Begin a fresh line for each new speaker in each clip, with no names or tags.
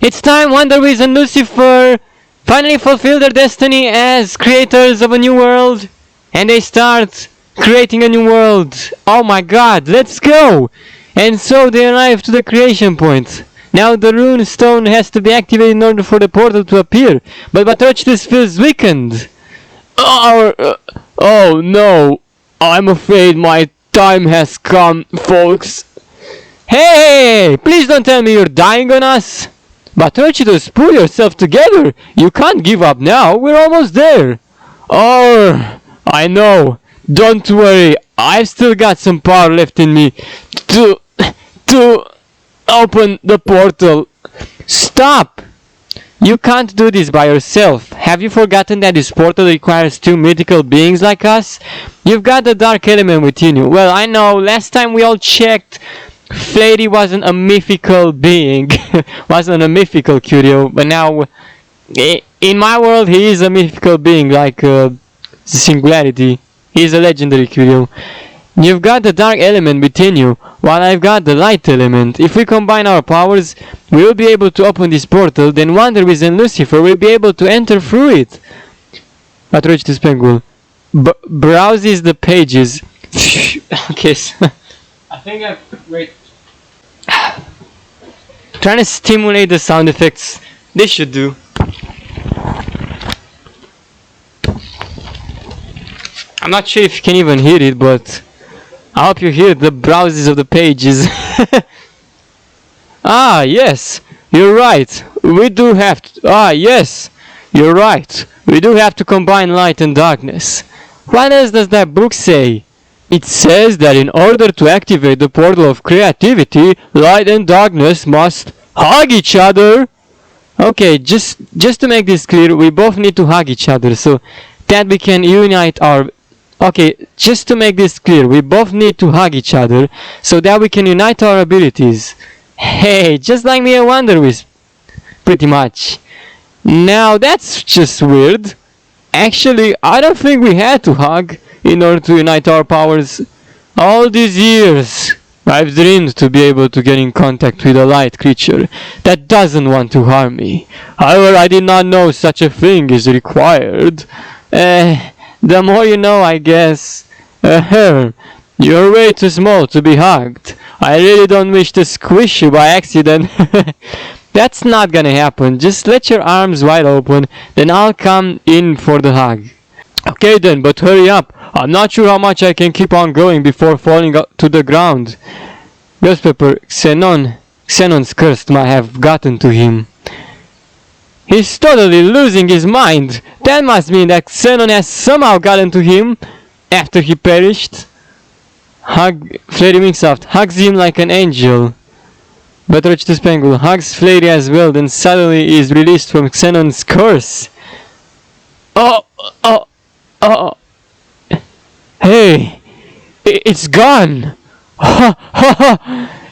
It's time WANDERWIZ and LUCIFER finally fulfill their destiny as creators of a new world, and they start creating a new world. Oh my god, let's go! And so they arrive to the creation point. Now the rune stone has to be activated in order for the portal to appear, but BATROCITUS feels weakened. Oh no, I'm afraid my time has come, folks. Hey, please don't tell me you're dying on us. BATROCITUS, pull yourself together. You can't give up now. We're almost there. Oh, I know. Don't worry. I've still got some power left in me to open the portal. Stop. You can't do this by yourself. Have you forgotten that this portal requires two mythical beings like us? You've got the dark element within you. Well, I know. Last time we all checked, FLAIRY wasn't a mythical being, wasn't a mythical curio, but now, in my world, he is a mythical being, like Singularity. He's a legendary curio. You've got the dark element within you, while I've got the light element. If we combine our powers, we will be able to open this portal, then WANDERWIZ and LUCIFER will be able to enter through it. BATROCITUS Penguin browses the pages. Okay, so I think wait. Trying to stimulate the sound effects. This should do. I'm not sure if you can even hear it, but I hope you hear the browses of the pages. Ah, yes, you're right. We do have to. Ah, yes, you're right. We do have to combine light and darkness. What else does that book say? It says that in order to activate the portal of creativity, light and darkness must hug each other. Okay, just to make this clear, we both need to hug each other so that we can unite our... Okay, just to make this clear, we both need to hug each other so that we can unite our abilities. Hey, just like me and WANDERWIZ, pretty much. Now that's just weird. Actually, I don't think we had to hug in order to unite our powers. All these years, I've dreamed to be able to get in contact with a light creature that doesn't want to harm me. However, I did not know such a thing is required. The more you know, I guess. You're way too small to be hugged. I really don't wish to squish you by accident. That's not gonna happen. Just let your arms wide open, then I'll come in for the hug. Okay then, but hurry up. I'm not sure how much I can keep on going before falling to the ground. Newspaper, Xenon's curse might have gotten to him. He's totally losing his mind. That must mean that Xenon has somehow gotten to him after he perished. FLAIRY WINGSOFT hugs him like an angel. BATROCITUS Penguin hugs FLAIRY as well, then suddenly is released from Xenon's curse. Oh! Hey! It's gone!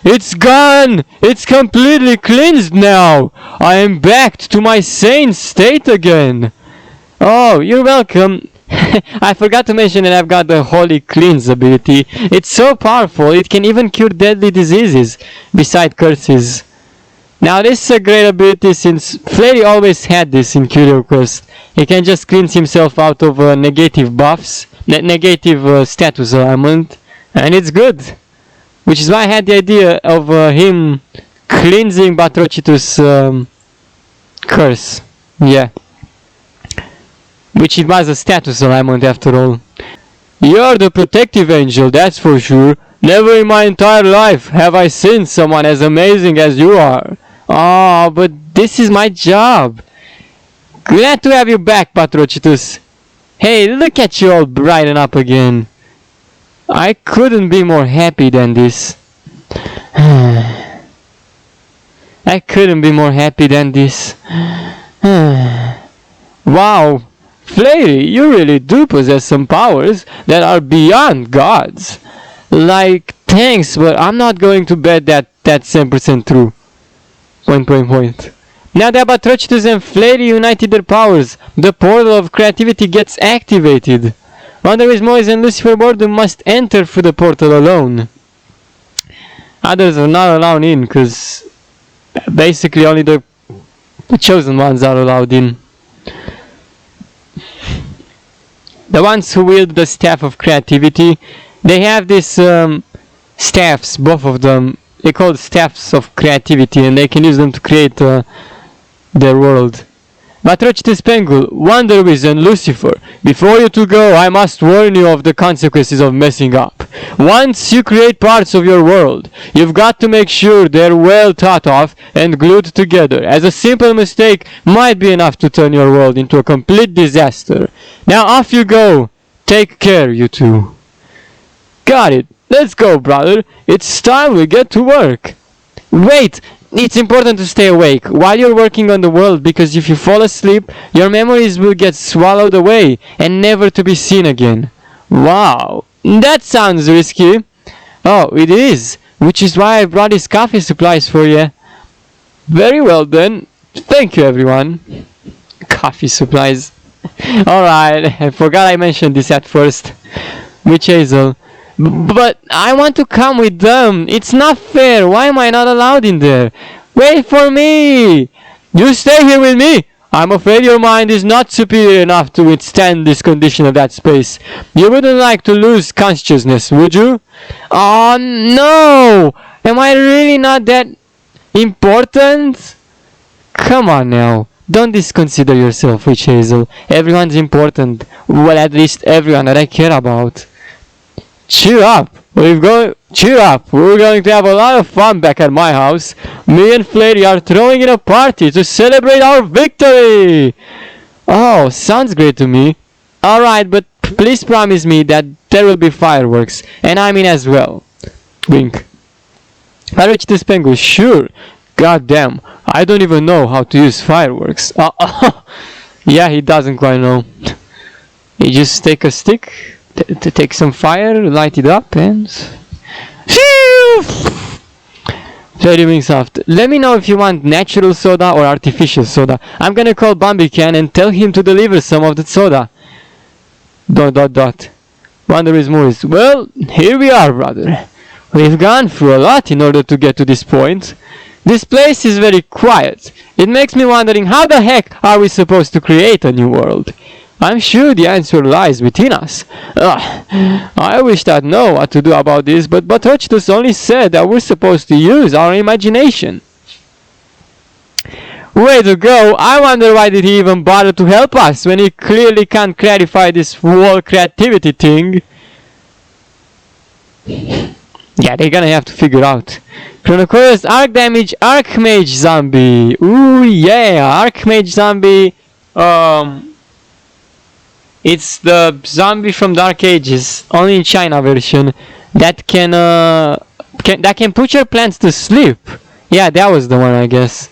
It's gone! It's completely cleansed now! I am back to my sane state again! Oh, you're welcome. I forgot to mention that I've got the Holy Cleanse ability. It's so powerful, it can even cure deadly diseases, beside curses. Now this is a great ability since FLAIRY always had this in Curio Quest. He can just cleanse himself out of negative buffs, negative status alignment, and it's good. Which is why I had the idea of him cleansing BATROCITUS' curse. Yeah. Which it was a status alignment after all. You're the protective angel, that's for sure. Never in my entire life have I seen someone as amazing as you are. Oh, but this is my job. Glad to have you back, BATROCITUS. Hey, look at you all brighten up again. I couldn't be more happy than this. I couldn't be more happy than this. Wow, FLAIRY, you really do possess some powers that are beyond God's. Like, thanks, but I'm not going to bet that that's 10% true. Point. Now that BATROCITUS and FLAIRY united their powers, the portal of creativity gets activated. WANDERWIZ and LUCIFER Boredom must enter through the portal alone. Others are not allowed in, because basically only the The chosen ones are allowed in. The ones who wield the staff of creativity, they have these staffs, both of them. They call staffs of creativity, and they can use them to create their world. BATROCITUS Pengul, WANDERWIZ and LUCIFER, before you to go, I must warn you of the consequences of messing up. Once you create parts of your world, you've got to make sure they're well thought of and glued together, as a simple mistake might be enough to turn your world into a complete disaster. Now off you go. Take care, you two. Got it. Let's go, brother. It's time we get to work. Wait! It's important to stay awake while you're working on the world, because if you fall asleep, your memories will get swallowed away and never to be seen again. Wow, that sounds risky. Oh, it is, which is why I brought these coffee supplies for you. Very well then. Thank you, everyone. Coffee supplies. Alright, I forgot I mentioned this at first. Witch Hazel. But I want to come with them. It's not fair. Why am I not allowed in there? Wait for me. You stay here with me. I'm afraid your mind is not superior enough to withstand this condition of that space. You wouldn't like to lose consciousness, would you? Oh no. Am I really not that important? Come on now. Don't disconsider yourself, Witch Hazel. Everyone's important. Well, at least everyone that I care about. Cheer up! Cheer up! We're going to have a lot of fun back at my house. Me and FLAIRY are throwing in a party to celebrate our victory! Oh, sounds great to me. Alright, but please promise me that there will be fireworks, and I'm in as well. Wink. BATROCITUS Pengul, sure. God damn, I don't even know how to use fireworks. Yeah, he doesn't quite know. You just take a stick, to take some fire, light it up, and FLAIRY WINGSOFT, let me know if you want natural soda or artificial soda. I'm gonna call Bambican and tell him to deliver some of the soda. ... WANDERWIZ Morris, well, here we are, brother. We've gone through a lot in order to get to this point. This place is very quiet. It makes me wondering, how the heck are we supposed to create a new world? I'm sure the answer lies within us. I wish I'd know what to do about this, but BATROCITUS only said that we're supposed to use our imagination. Way to go! I wonder why did he even bother to help us when he clearly can't clarify this whole creativity thing. Yeah, they're gonna have to figure out. CHRONOKOYOS ARCHDAMAGE ARCHMAGE Zombie. Ooh yeah, ARCHMAGE Zombie. It's the zombie from Dark Ages, only in China version, that can put your plants to sleep. Yeah, that was the one, I guess.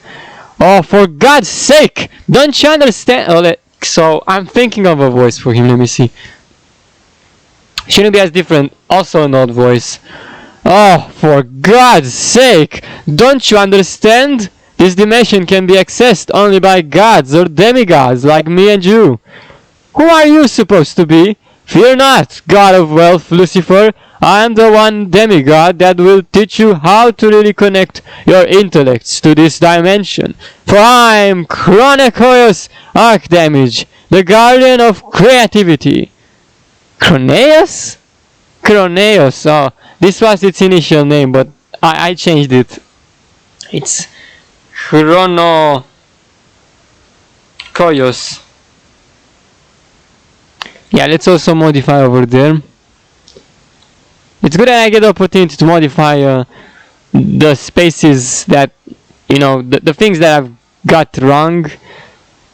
Oh, for God's sake! Don't you understand? Oh, so I'm thinking of a voice for him. Let me see. Shouldn't be as different. Also an old voice. Oh, for God's sake! Don't you understand? This dimension can be accessed only by gods or demigods like me and you. Who are you supposed to be? Fear not, god of wealth, Lucifer. I am the one demigod that will teach you how to really connect your intellects to this dimension. For I am CHRONOKOYOS ARCHDAMAGE, the guardian of creativity. CHRONEOS? CHRONEOS, oh, this was its initial name, but I changed it. It's CHRONOKOYOS. Yeah, let's also modify over there. It's good that I get the opportunity to modify the spaces that, you know, the things that I've got wrong,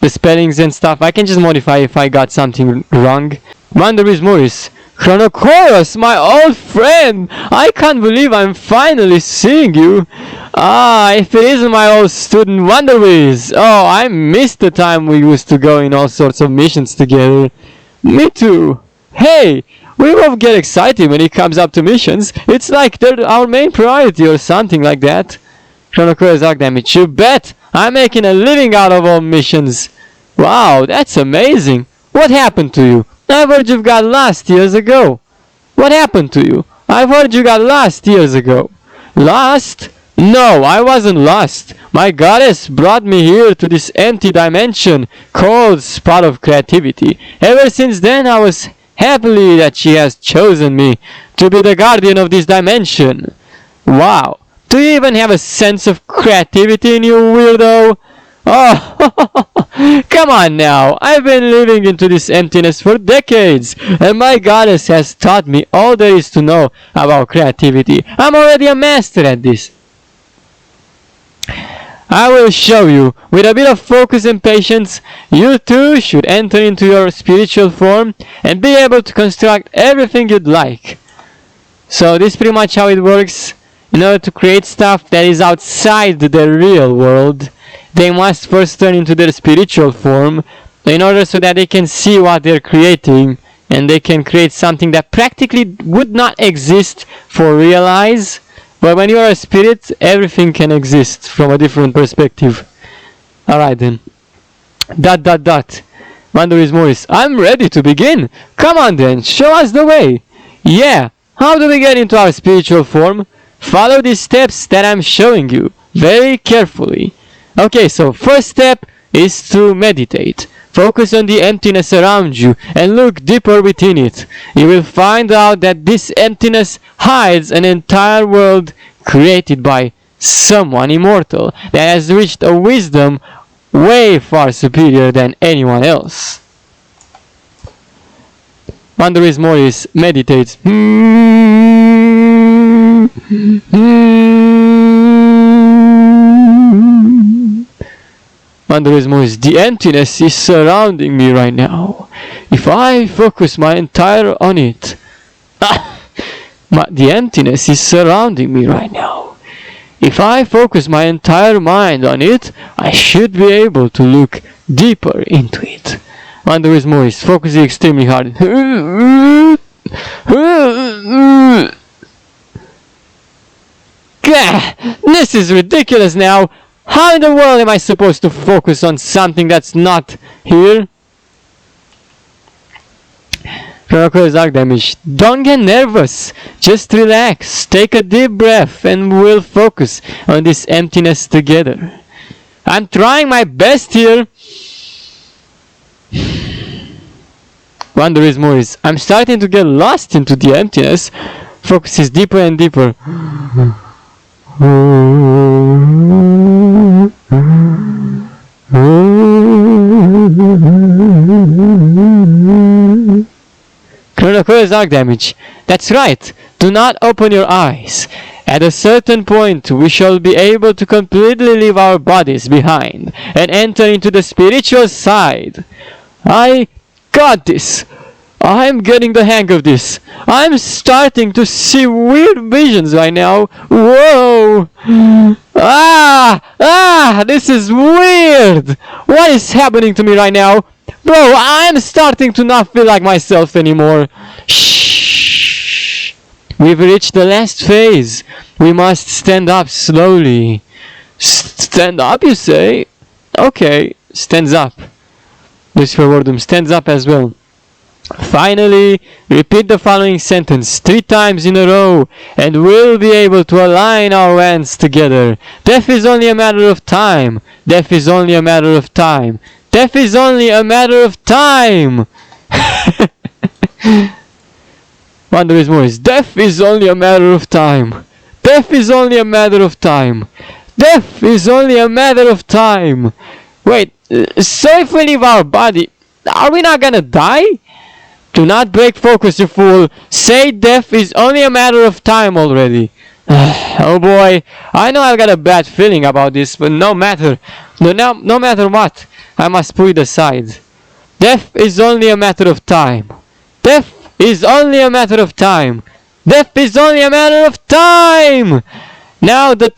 the spellings and stuff. I can just modify if I got something wrong. WANDERWIZ Morris. CHRONOKOYOS, my old friend! I can't believe I'm finally seeing you. If it isn't my old student WANDERWIZ. Oh, I missed the time we used to go in all sorts of missions together. Me too. Hey, we both get excited when it comes up to missions. It's like they're our main priority or something like that. CHRONOKOYOS ARCHDAMAGE, you bet! I'm making a living out of all missions. Wow, that's amazing. What happened to you? I've heard you got lost years ago. What happened to you? I've heard you got lost years ago. Lost? No, I wasn't lost. My goddess brought me here to this empty dimension called Spot of Creativity. Ever since then, I was happy that she has chosen me to be the guardian of this dimension. Wow. Do you even have a sense of creativity in you, weirdo? Oh, come on now. I've been living into this emptiness for decades, and my goddess has taught me all there is to know about creativity. I'm already a master at this. I will show you. With a bit of focus and patience, you too should enter into your spiritual form and be able to construct everything you'd like. So this is pretty much how it works. In order to create stuff that is outside the real world, they must first turn into their spiritual form in order so that they can see what they're creating, and they can create something that practically would not exist for real eyes. But when you are a spirit, everything can exist from a different perspective. Alright then. ... WANDERWIZ Morris. I'm ready to begin. Come on then, show us the way. Yeah, how do we get into our spiritual form? Follow these steps that I'm showing you very carefully. Okay, so first step is to meditate. Focus on the emptiness around you and look deeper within it. You will find out that this emptiness hides an entire world created by someone immortal that has reached a wisdom way far superior than anyone else. WANDERWIZ Morris meditates. WANDERWIZ Morris, the emptiness is surrounding me right now. If I focus my entire on it, the emptiness is surrounding me right now. If I focus my entire mind on it, I should be able to look deeper into it. WANDERWIZ Morris, focusing extremely hard. This is ridiculous now. How in the world am I supposed to focus on something that's not here? CHRONOKOYOS ARCHDAMAGE. Don't get nervous. Just relax. Take a deep breath and we'll focus on this emptiness together. I'm trying my best here. WANDERWIZ Morris. I'm starting to get lost into the emptiness. Focuses deeper and deeper. CHRONOKOYOS ARCHDAMAGE. That's right. Do not open your eyes. At a certain point, we shall be able to completely leave our bodies behind and enter into the spiritual side. I got this. I'm getting the hang of this. I'm starting to see weird visions right now. Whoa! This is weird. What is happening to me right now? Bro, I'm starting to not feel like myself anymore. Shh. We've reached the last phase. We must stand up slowly. Stand up, you say? Okay, stands up. Lucifer Wardum stands up as well. Finally, repeat the following sentence 3 times in a row, and we'll be able to align our hands together. Death is only a matter of time. Death is only a matter of time. Death is only a matter of time. WANDERWIZ Morris. Death is only a matter of time. Death is only a matter of time. Death is only a matter of time. Wait, so if we leave our body, are we not gonna die? Do not break focus, you fool. Say death is only a matter of time already. Oh boy, I know I've got a bad feeling about this, but no matter what, I must put it aside. Death is only a matter of time. Death is only a matter of time. Death is only a matter of time. Now's the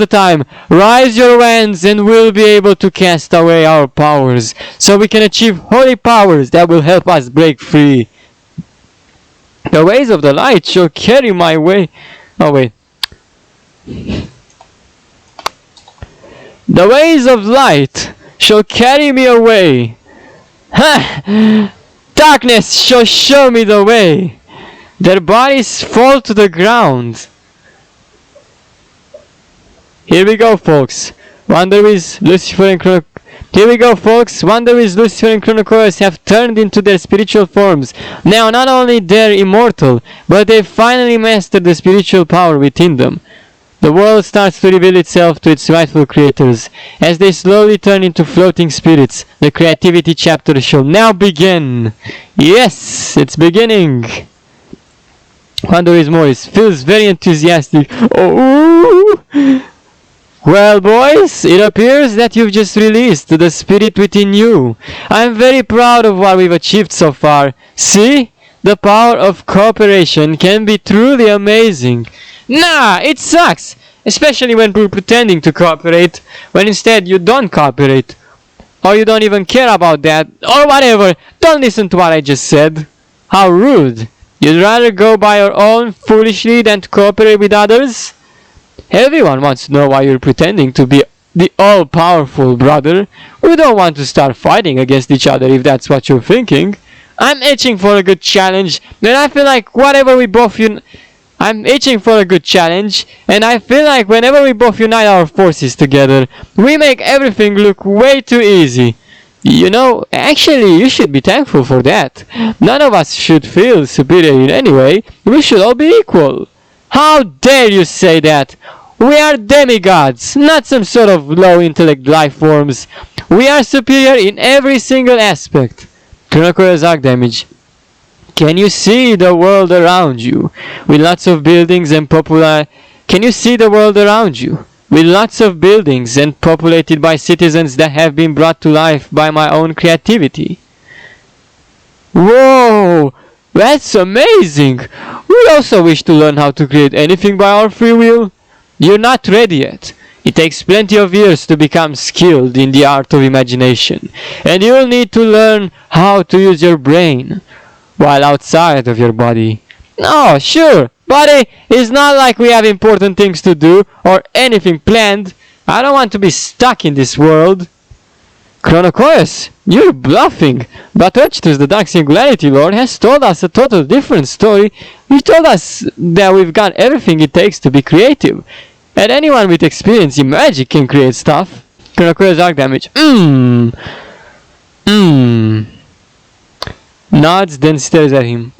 time. Raise your hands and we'll be able to cast away our powers, so we can achieve holy powers that will help us break free. The ways of the light shall carry my way. Oh wait. The ways of light shall carry me away. Ha! Darkness shall show me the way. Their bodies fall to the ground. Here we go, folks. WANDERWIZ, Lucifer and Chronokoyos have turned into their spiritual forms. Now not only they're immortal, but they've finally mastered the spiritual power within them. The world starts to reveal itself to its rightful creators. As they slowly turn into floating spirits, the creativity chapter shall now begin. Yes, it's beginning. WANDERWIZ Morris feels very enthusiastic. Oh! Well, boys, it appears that you've just released the spirit within you. I'm very proud of what we've achieved so far. See? The power of cooperation can be truly amazing. Nah, it sucks! Especially when we're pretending to cooperate, when instead you don't cooperate. Or you don't even care about that, or whatever. Don't listen to what I just said. How rude. You'd rather go by your own foolishly than to cooperate with others? Everyone wants to know why you're pretending to be the all-powerful, brother. We don't want to start fighting against each other if that's what you're thinking. I'm itching for a good challenge, and I feel like whenever we both unite our forces together, we make everything look way too easy. You know, actually, you should be thankful for that. None of us should feel superior in any way. We should all be equal. How dare you say that? We are demigods, not some sort of low-intellect life forms. We are superior in every single aspect. CHRONOKOYOS ARCHDAMAGE. Can you see the world around you? With lots of buildings and Can you see the world around you? With lots of buildings and populated by citizens that have been brought to life by my own creativity. Whoa! That's amazing! We also wish to learn how to create anything by our free will. You're not ready yet. It takes plenty of years to become skilled in the art of imagination, and you'll need to learn how to use your brain while outside of your body. No, sure, buddy, it's not like we have important things to do or anything planned. I don't want to be stuck in this world. Chronokoyos, you're bluffing. BATROCITUS, the Dark Singularity Lord, has told us a total different story. He told us that we've got everything it takes to be creative, and anyone with experience in magic can create stuff. CHRONOKOYOS ARCHDAMAGE. Nods, then stares at him.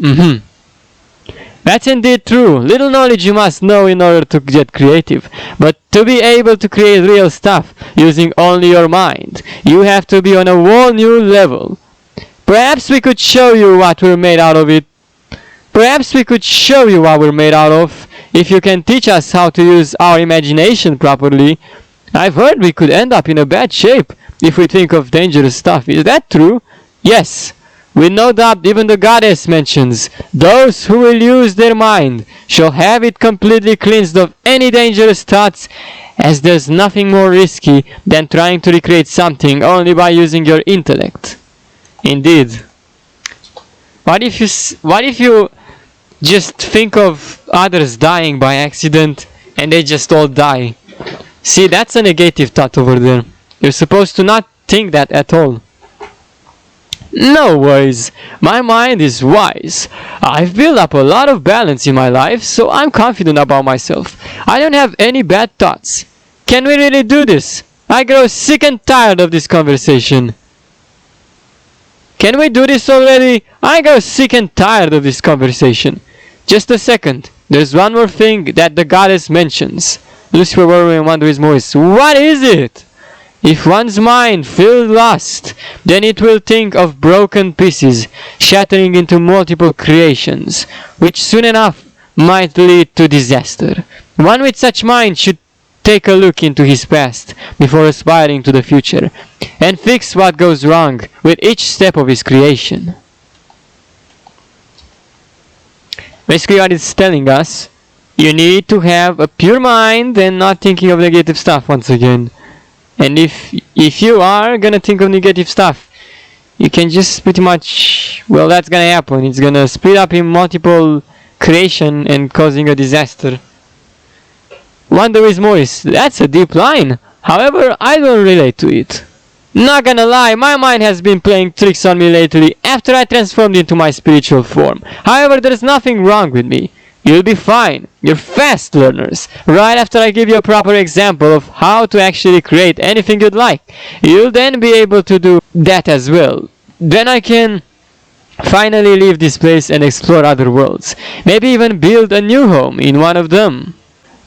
That's indeed true. Little knowledge you must know in order to get creative. But to be able to create real stuff using only your mind, you have to be on a whole new level. Perhaps we could show you what we're made out of if you can teach us how to use our imagination properly. I've heard we could end up in a bad shape if we think of dangerous stuff. Is that true? Yes. With no doubt, even the goddess mentions, those who will use their mind shall have it completely cleansed of any dangerous thoughts, as there's nothing more risky than trying to recreate something only by using your intellect. Indeed. What if you just think of others dying by accident and they just all die? See, that's a negative thought over there. You're supposed to not think that at all. No worries, my mind is wise. I've built up a lot of balance in my life, so I'm confident about myself. I don't have any bad thoughts. Can we really do this? I grow sick and tired of this conversation. Can we do this already? I grow sick and tired of this conversation. Just a second, there's one more thing that the goddess mentions. Lucifer, and WANDERWIZ Morris. What is it? If one's mind feels lost, then it will think of broken pieces, shattering into multiple creations, which soon enough might lead to disaster. One with such mind should take a look into his past before aspiring to the future, and fix what goes wrong with each step of his creation. Basically what it's telling us, you need to have a pure mind and not thinking of negative stuff once again. And if you are gonna think of negative stuff, you can just pretty much, well, that's gonna happen. It's gonna split up in multiple creation and causing a disaster. WANDERWIZ Morris, that's a deep line. However, I don't relate to it. Not gonna lie, my mind has been playing tricks on me lately after I transformed into my spiritual form. However, there's nothing wrong with me. You'll be fine. You're fast learners. Right after I give you a proper example of how to actually create anything you'd like, you'll then be able to do that as well. Then I can finally leave this place and explore other worlds. Maybe even build a new home in one of them.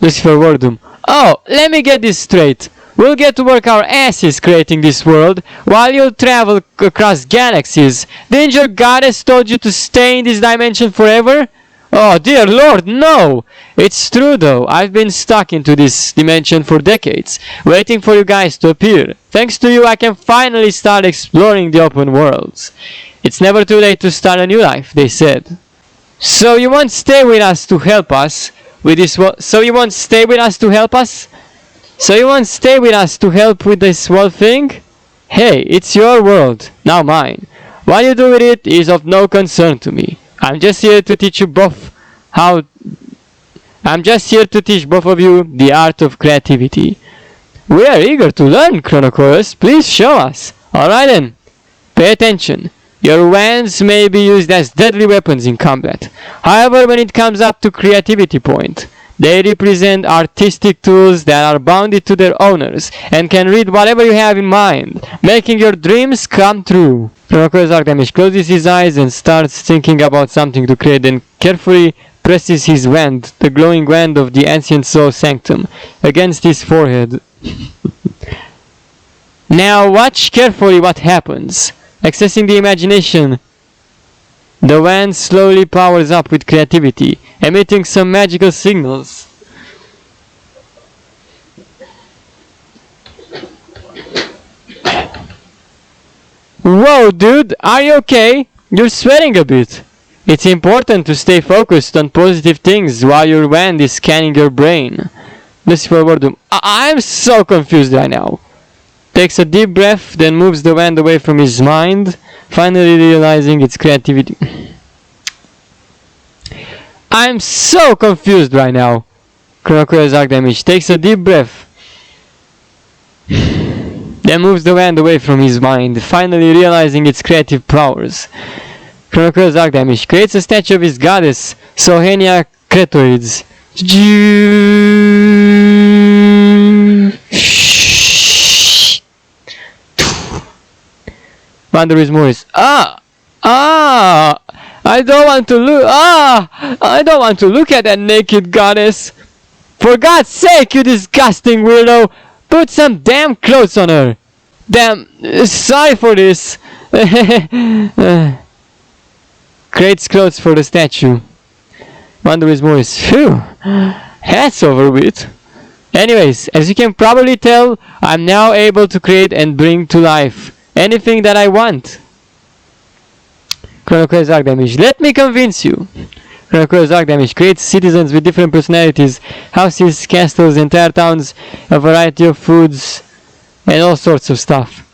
Lucifer Wardum. Oh, let me get this straight. We'll get to work our asses creating this world, while you'll travel across galaxies. Didn't your goddess told you to stay in this dimension forever? Oh dear lord, no! It's true though, I've been stuck into this dimension for decades, waiting for you guys to appear. Thanks to you I can finally start exploring the open worlds. It's never too late to start a new life, they said. So you won't stay with us to help us with this So you won't stay with us to help us? So you won't stay with us to help with this whole thing? Hey, it's your world, not mine. What you do with it is of no concern to me. I'm just here to teach both of you the art of creativity. We are eager to learn, Chronokoyos. Please show us. Alright then. Pay attention. Your wands may be used as deadly weapons in combat. However, when it comes up to creativity point, they represent artistic tools that are bounded to their owners and can read whatever you have in mind, making your dreams come true. Chronokoyos ARCHDAMAGE closes his eyes and starts thinking about something to create, then carefully presses his wand, the glowing wand of the ancient soul sanctum, against his forehead. Now watch carefully what happens. Accessing the imagination, the wand slowly powers up with creativity, emitting some magical signals. Whoa, dude, are you okay? You're sweating a bit. It's important to stay focused on positive things while your wand is scanning your brain. Lucifer Wardum. I'm so confused right now. Takes a deep breath, then moves the wand away from his mind, finally realizing its creativity. I'm so confused right now. Chronokoyos ARCHDAMAGE takes a deep breath, then moves the wand away from his mind, finally realizing its creative powers. Chronokoyos ARCHDAMAGE creates a statue of his goddess, Sohenia Cretoids. WANDERWIZ Morris. I don't want to look at that naked goddess. For God's sake, you disgusting weirdo, put some damn clothes on her. Damn, sorry for this. Creates clothes for the statue. WANDERWIZ Morris. Phew, that's over with. Anyways, as you can probably tell, I'm now able to create and bring to life anything that I want. Chronokoyos ARCHDAMAGE. Let me convince you. Chronokoyos ARCHDAMAGE creates citizens with different personalities, houses, castles, entire towns, a variety of foods, and all sorts of stuff.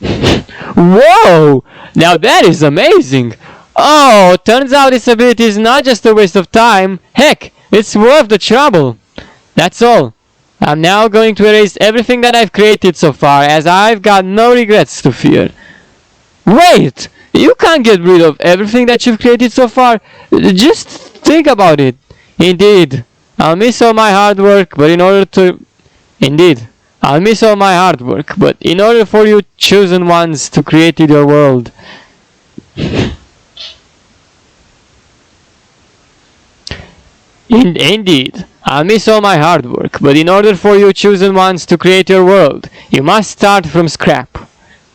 Whoa! Now that is amazing! Oh, turns out this ability is not just a waste of time. Heck, it's worth the trouble. That's all. I'm now going to erase everything that I've created so far, as I've got no regrets to fear. Wait! You can't get rid of everything that you've created so far. Just think about it. Indeed, I'll miss all my hard work, but in order for you chosen ones to create your world. Indeed, I'll miss all my hard work, but in order for you chosen ones to create your world, you must start from scrap.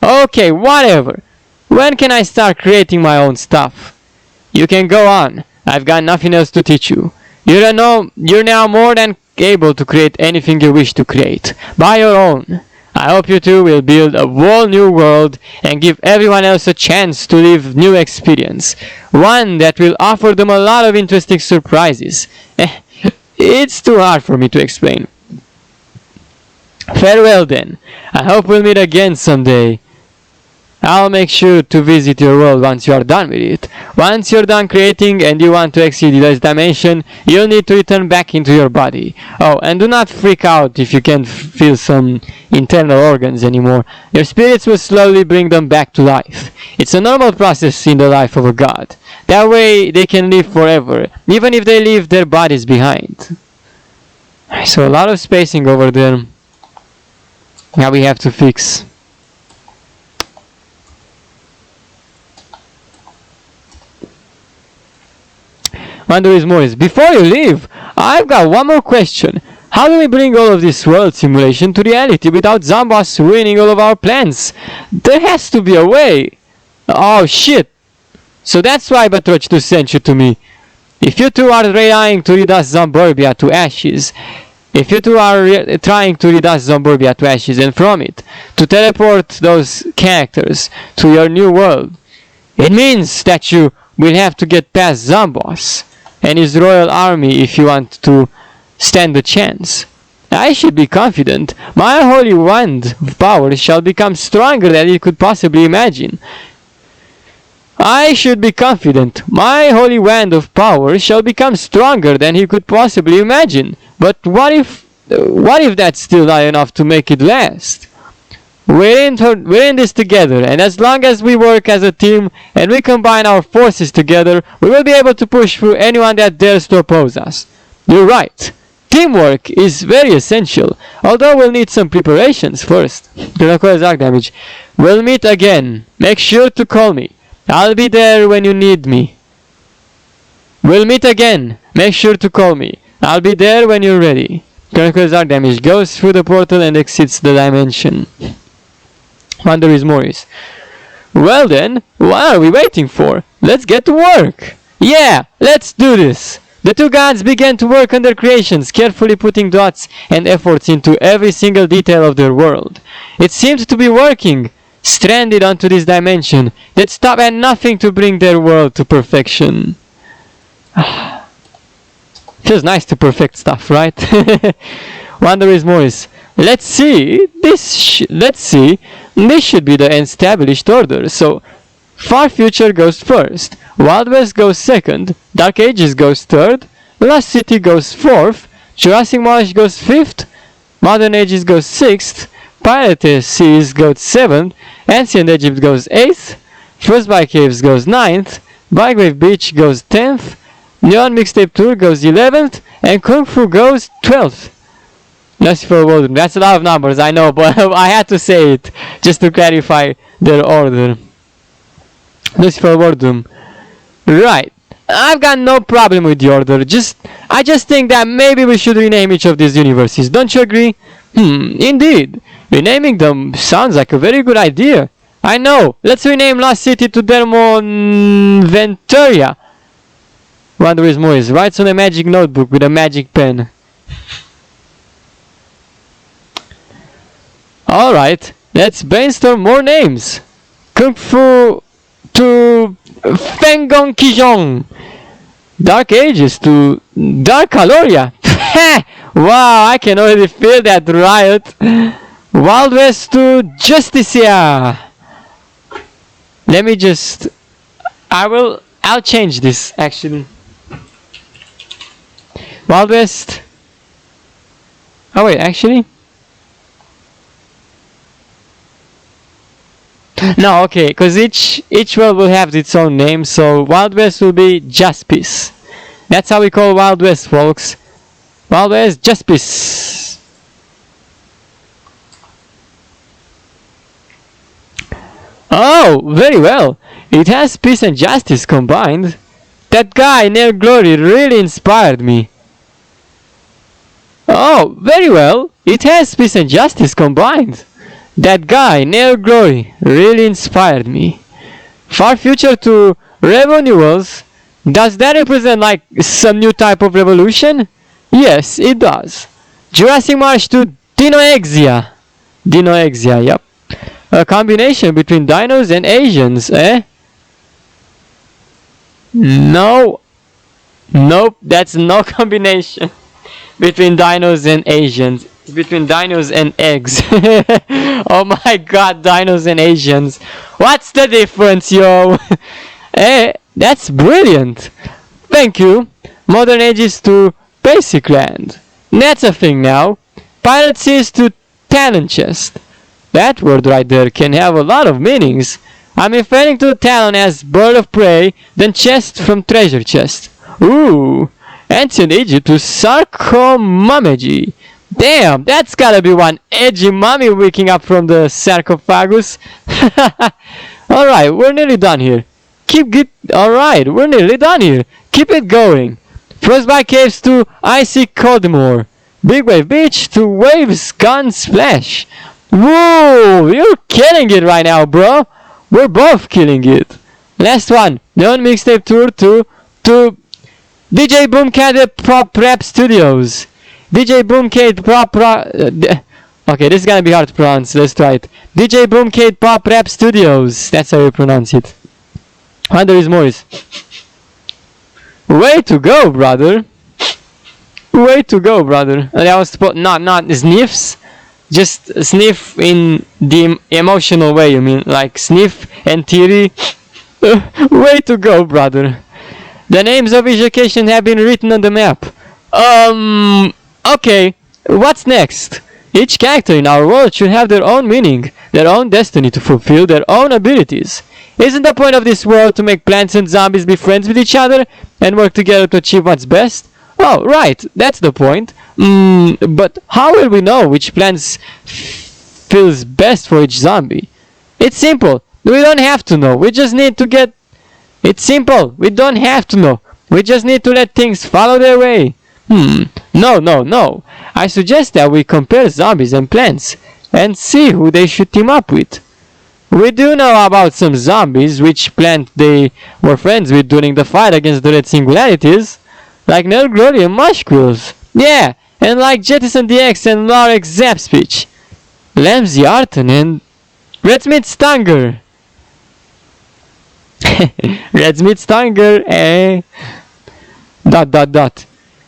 Okay, whatever. When can I start creating my own stuff? You can go on. I've got nothing else to teach you. You're now more than able to create anything you wish to create, by your own. I hope you two will build a whole new world and give everyone else a chance to live new experience. One that will offer them a lot of interesting surprises. It's too hard for me to explain. Farewell then. I hope we'll meet again someday. I'll make sure to visit your world once you are done with it. Once you're done creating and you want to exceed this dimension, you'll need to return back into your body. Oh, and do not freak out if you can't feel some internal organs anymore. Your spirits will slowly bring them back to life. It's a normal process in the life of a god. That way they can live forever, even if they leave their bodies behind. So a lot of spacing over there. Now we have to fix. WANDERWIZ Morris, before you leave, I've got one more question. How do we bring all of this world simulation to reality without Zomboss ruining all of our plans? There has to be a way. Oh shit. So that's why BATROCITUS sent you to me. If you two are trying to reduce Zomburbia to ashes, and from it, to teleport those characters to your new world, it means that you will have to get past Zomboss and his royal army if you want to stand a chance. I should be confident. My holy wand of power shall become stronger than you could possibly imagine. I should be confident. My holy wand of power shall become stronger than he could possibly imagine. But what if that's still not enough to make it last? We're in this together, and as long as we work as a team and we combine our forces together, we will be able to push through anyone that dares to oppose us. You're right. Teamwork is very essential, although we'll need some preparations first. CHRONOKOYOS ARCHDAMAGE. We'll meet again. Make sure to call me. I'll be there when you need me. We'll meet again. Make sure to call me. I'll be there when you're ready. CHRONOKOYOS ARCHDAMAGE goes through the portal and exits the dimension. WANDERWIZ Morris. Well then, what are we waiting for? Let's get to work! Yeah, let's do this! The two gods began to work on their creations, carefully putting dots and efforts into every single detail of their world. It seemed to be working. Stranded onto this dimension, they'd stop at nothing to bring their world to perfection. Feels nice to perfect stuff, right? WANDERWIZ Morris. Let's see. This should be the established order. So, Far Future goes first, Wild West goes second, Dark Ages goes third, Lost City goes fourth, Jurassic Marsh goes fifth, Modern Ages goes sixth, Pirate Seas goes seventh, Ancient Egypt goes eighth, Frostbite Caves goes ninth, Bygrave Beach goes 10th, Neon Mixtape Tour goes 11th, and Kung Fu goes 12th. Lucifer World. That's a lot of numbers, I know, but I had to say it just to clarify their order. Lucifer World. Right. I've got no problem with the order. I just think that maybe we should rename each of these universes. Don't you agree? Indeed. Renaming them sounds like a very good idea. I know. Let's rename Lost City to Dermonventuria. WANDERWIZ Morris writes on a magic notebook with a magic pen. Alright, let's brainstorm more names. Kung Fu to Fengon Kijong. Dark Ages to Dark Caloria. Wow, I can already feel that riot. Wild West to Justicia. Let me just... I'll change this actually. Wild West. Oh wait, actually. No, okay, because each world will have its own name, so Wild West will be Justice. That's how we call Wild West, folks. Wild West Justice. Oh, very well. It has peace and justice combined. That guy, Near Glory, really inspired me. Oh, very well. It has peace and justice combined. That guy, Near Glory, really inspired me. Far Future to Renewals. Does that represent like some new type of revolution? Yes, it does. Jurassic Marsh to Dinoexia. Dinoexia, yep. A combination between dinos and Asians, eh? No. Nope, that's no combination between dinos and Asians. between dinos and eggs. Oh my god, dinos and Asians. What's the difference, yo? Hey, that's brilliant. Thank you. Modern ages to basic land. That's a thing now. Pirate seas to talent chest. That word right there can have a lot of meanings. I'm referring to talon as bird of prey, then chest from treasure chest. Ooh. Ancient Egypt to sarcomamagy. Damn, that's gotta be one edgy mummy waking up from the sarcophagus. Alright, we're nearly done here. Alright, we're nearly done here. Keep it going. Frostbite Caves to Icy Coldmore. Big Wave Beach to Waves Gun Splash. Whoa, you're killing it right now, bro. We're both killing it. Last one. Neon Mixtape Tour to DJ Boomcat Pop Rap Studios. DJ Boomcat Pop okay, this is gonna be hard to pronounce. Let's try it. DJ Boomcat Pop Rap Studios. That's how you pronounce it. WANDERWIZ Morris. Way to go, brother. Way to go, brother. That was not sniffs. Just sniff in the emotional way, you mean? Like sniff and teary. Way to go, brother. The names of each location have been written on the map. Okay, what's next? Each character in our world should have their own meaning, their own destiny to fulfill, their own abilities. Isn't the point of this world to make plants and zombies be friends with each other and work together to achieve what's best? Oh, right, that's the point. But how will we know which plants feels best for each zombie? It's simple. We don't have to know. We just need to get... It's simple. We don't have to know. We just need to let things follow their way. No. I suggest that we compare zombies and plants and see who they should team up with. We do know about some zombies, which plant they were friends with during the fight against the Red Singularities, like Nell Glory and Mushquills. Yeah, and like Jettison DX and Lorex Zapspeech, Lambs Yarton and Redsmith Stanger. Redsmith Stanger, eh? ...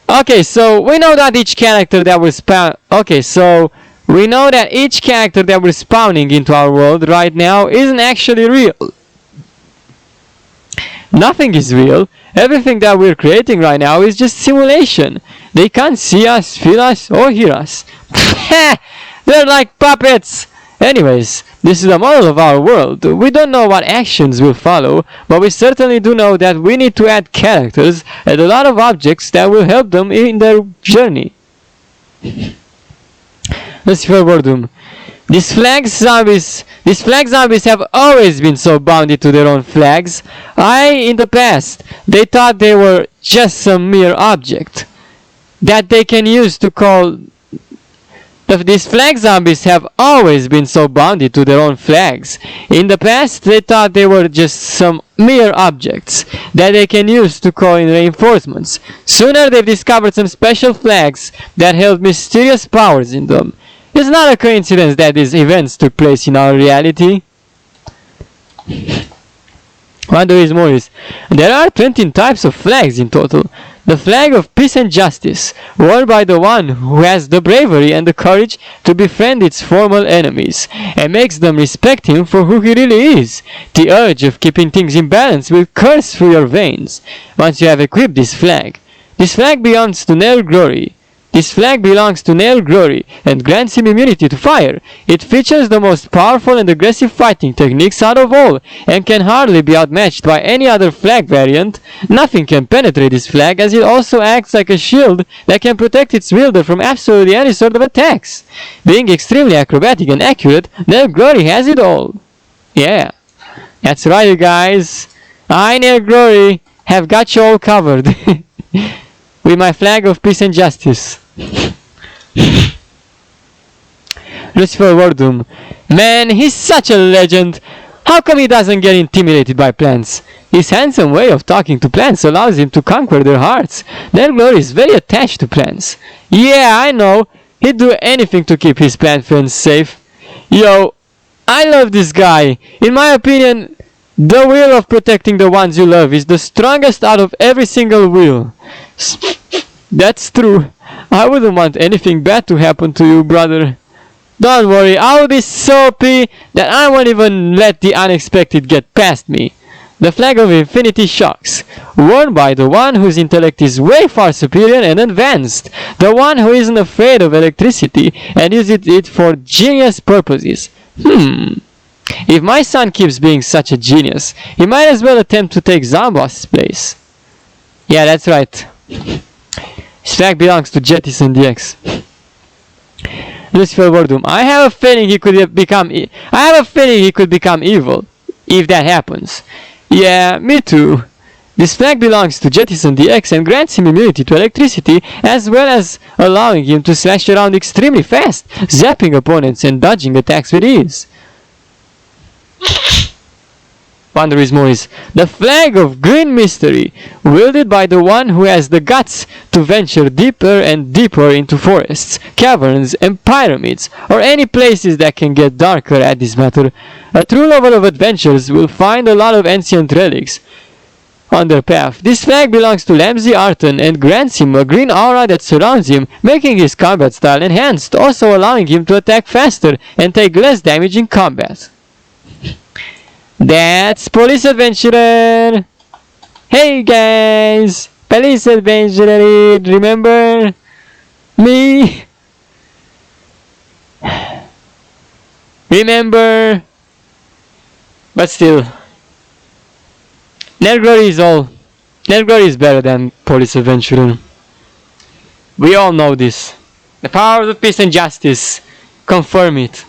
Okay, so we know that each character that was each character that we're spawning into our world right now isn't actually real. Nothing is real. Everything that we're creating right now is just simulation. They can't see us, feel us, or hear us. They're like puppets. Anyways, this is the model of our world. We don't know what actions will follow, but we certainly do know that we need to add characters and a lot of objects that will help them in their journey. Lucifer Wordum. These flag zombies have always been so bounded to their own flags. In the past, they thought they were just some mere object that they can use to call... These flag zombies have always been so bounded to their own flags. In the past, they thought they were just some mere objects that they can use to call in reinforcements. Sooner, they've discovered some special flags that held mysterious powers in them. It's not a coincidence that these events took place in our reality. WANDERWIZ Morris. There are 20 types of flags in total. The flag of peace and justice, worn by the one who has the bravery and the courage to befriend its former enemies, and makes them respect him for who he really is. The urge of keeping things in balance will course through your veins once you have equipped this flag. This flag belongs to Nell Glory. And grants him immunity to fire. It features the most powerful and aggressive fighting techniques out of all, and can hardly be outmatched by any other flag variant. Nothing can penetrate this flag, as it also acts like a shield that can protect its wielder from absolutely any sort of attacks. Being extremely acrobatic and accurate, Nell Glory has it all. Yeah, that's right, you guys. I, Nell Glory, have got you all covered. With my flag of peace and justice. Lucifer Wordum. Man, he's such a legend. How come he doesn't get intimidated by plants? His handsome way of talking to plants allows him to conquer their hearts. Nell Glory is very attached to plants. Yeah, I know. He'd do anything to keep his plant friends safe. Yo, I love this guy. In my opinion, the will of protecting the ones you love is the strongest out of every single will. That's true. I wouldn't want anything bad to happen to you, brother. Don't worry, I'll be so OP that I won't even let the unexpected get past me. The flag of infinity shocks, worn by the one whose intellect is way far superior and advanced, the one who isn't afraid of electricity and uses it for genius purposes. If my son keeps being such a genius, he might as well attempt to take Zambos' place. Yeah, that's right. His flag belongs to Jettison DX. Lucifer Wardum. I have a feeling he could become evil if that happens. Yeah, me too. This flag belongs to Jettison DX and grants him immunity to electricity, as well as allowing him to slash around extremely fast, zapping opponents and dodging attacks with ease. WANDERWIZ Moise. The flag of green mystery, wielded by the one who has the guts to venture deeper and deeper into forests, caverns, and pyramids, or any places that can get darker at this matter. A true lover of adventures will find a lot of ancient relics on their path. This flag belongs to Lamzi Arton and grants him a green aura that surrounds him, making his combat style enhanced, also allowing him to attack faster and take less damage in combat. That's Police Adventurer! Hey guys! Police Adventurer, remember me? Remember? But still, Nerglory is all. Nerglory is better than Police Adventurer. We all know this. The powers of peace and justice confirm it.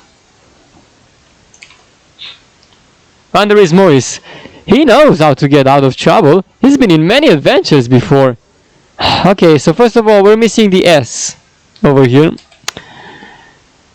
WANDERWIZ Moise. He knows how to get out of trouble. He's been in many adventures before. Okay, so first of all, we're missing the S over here.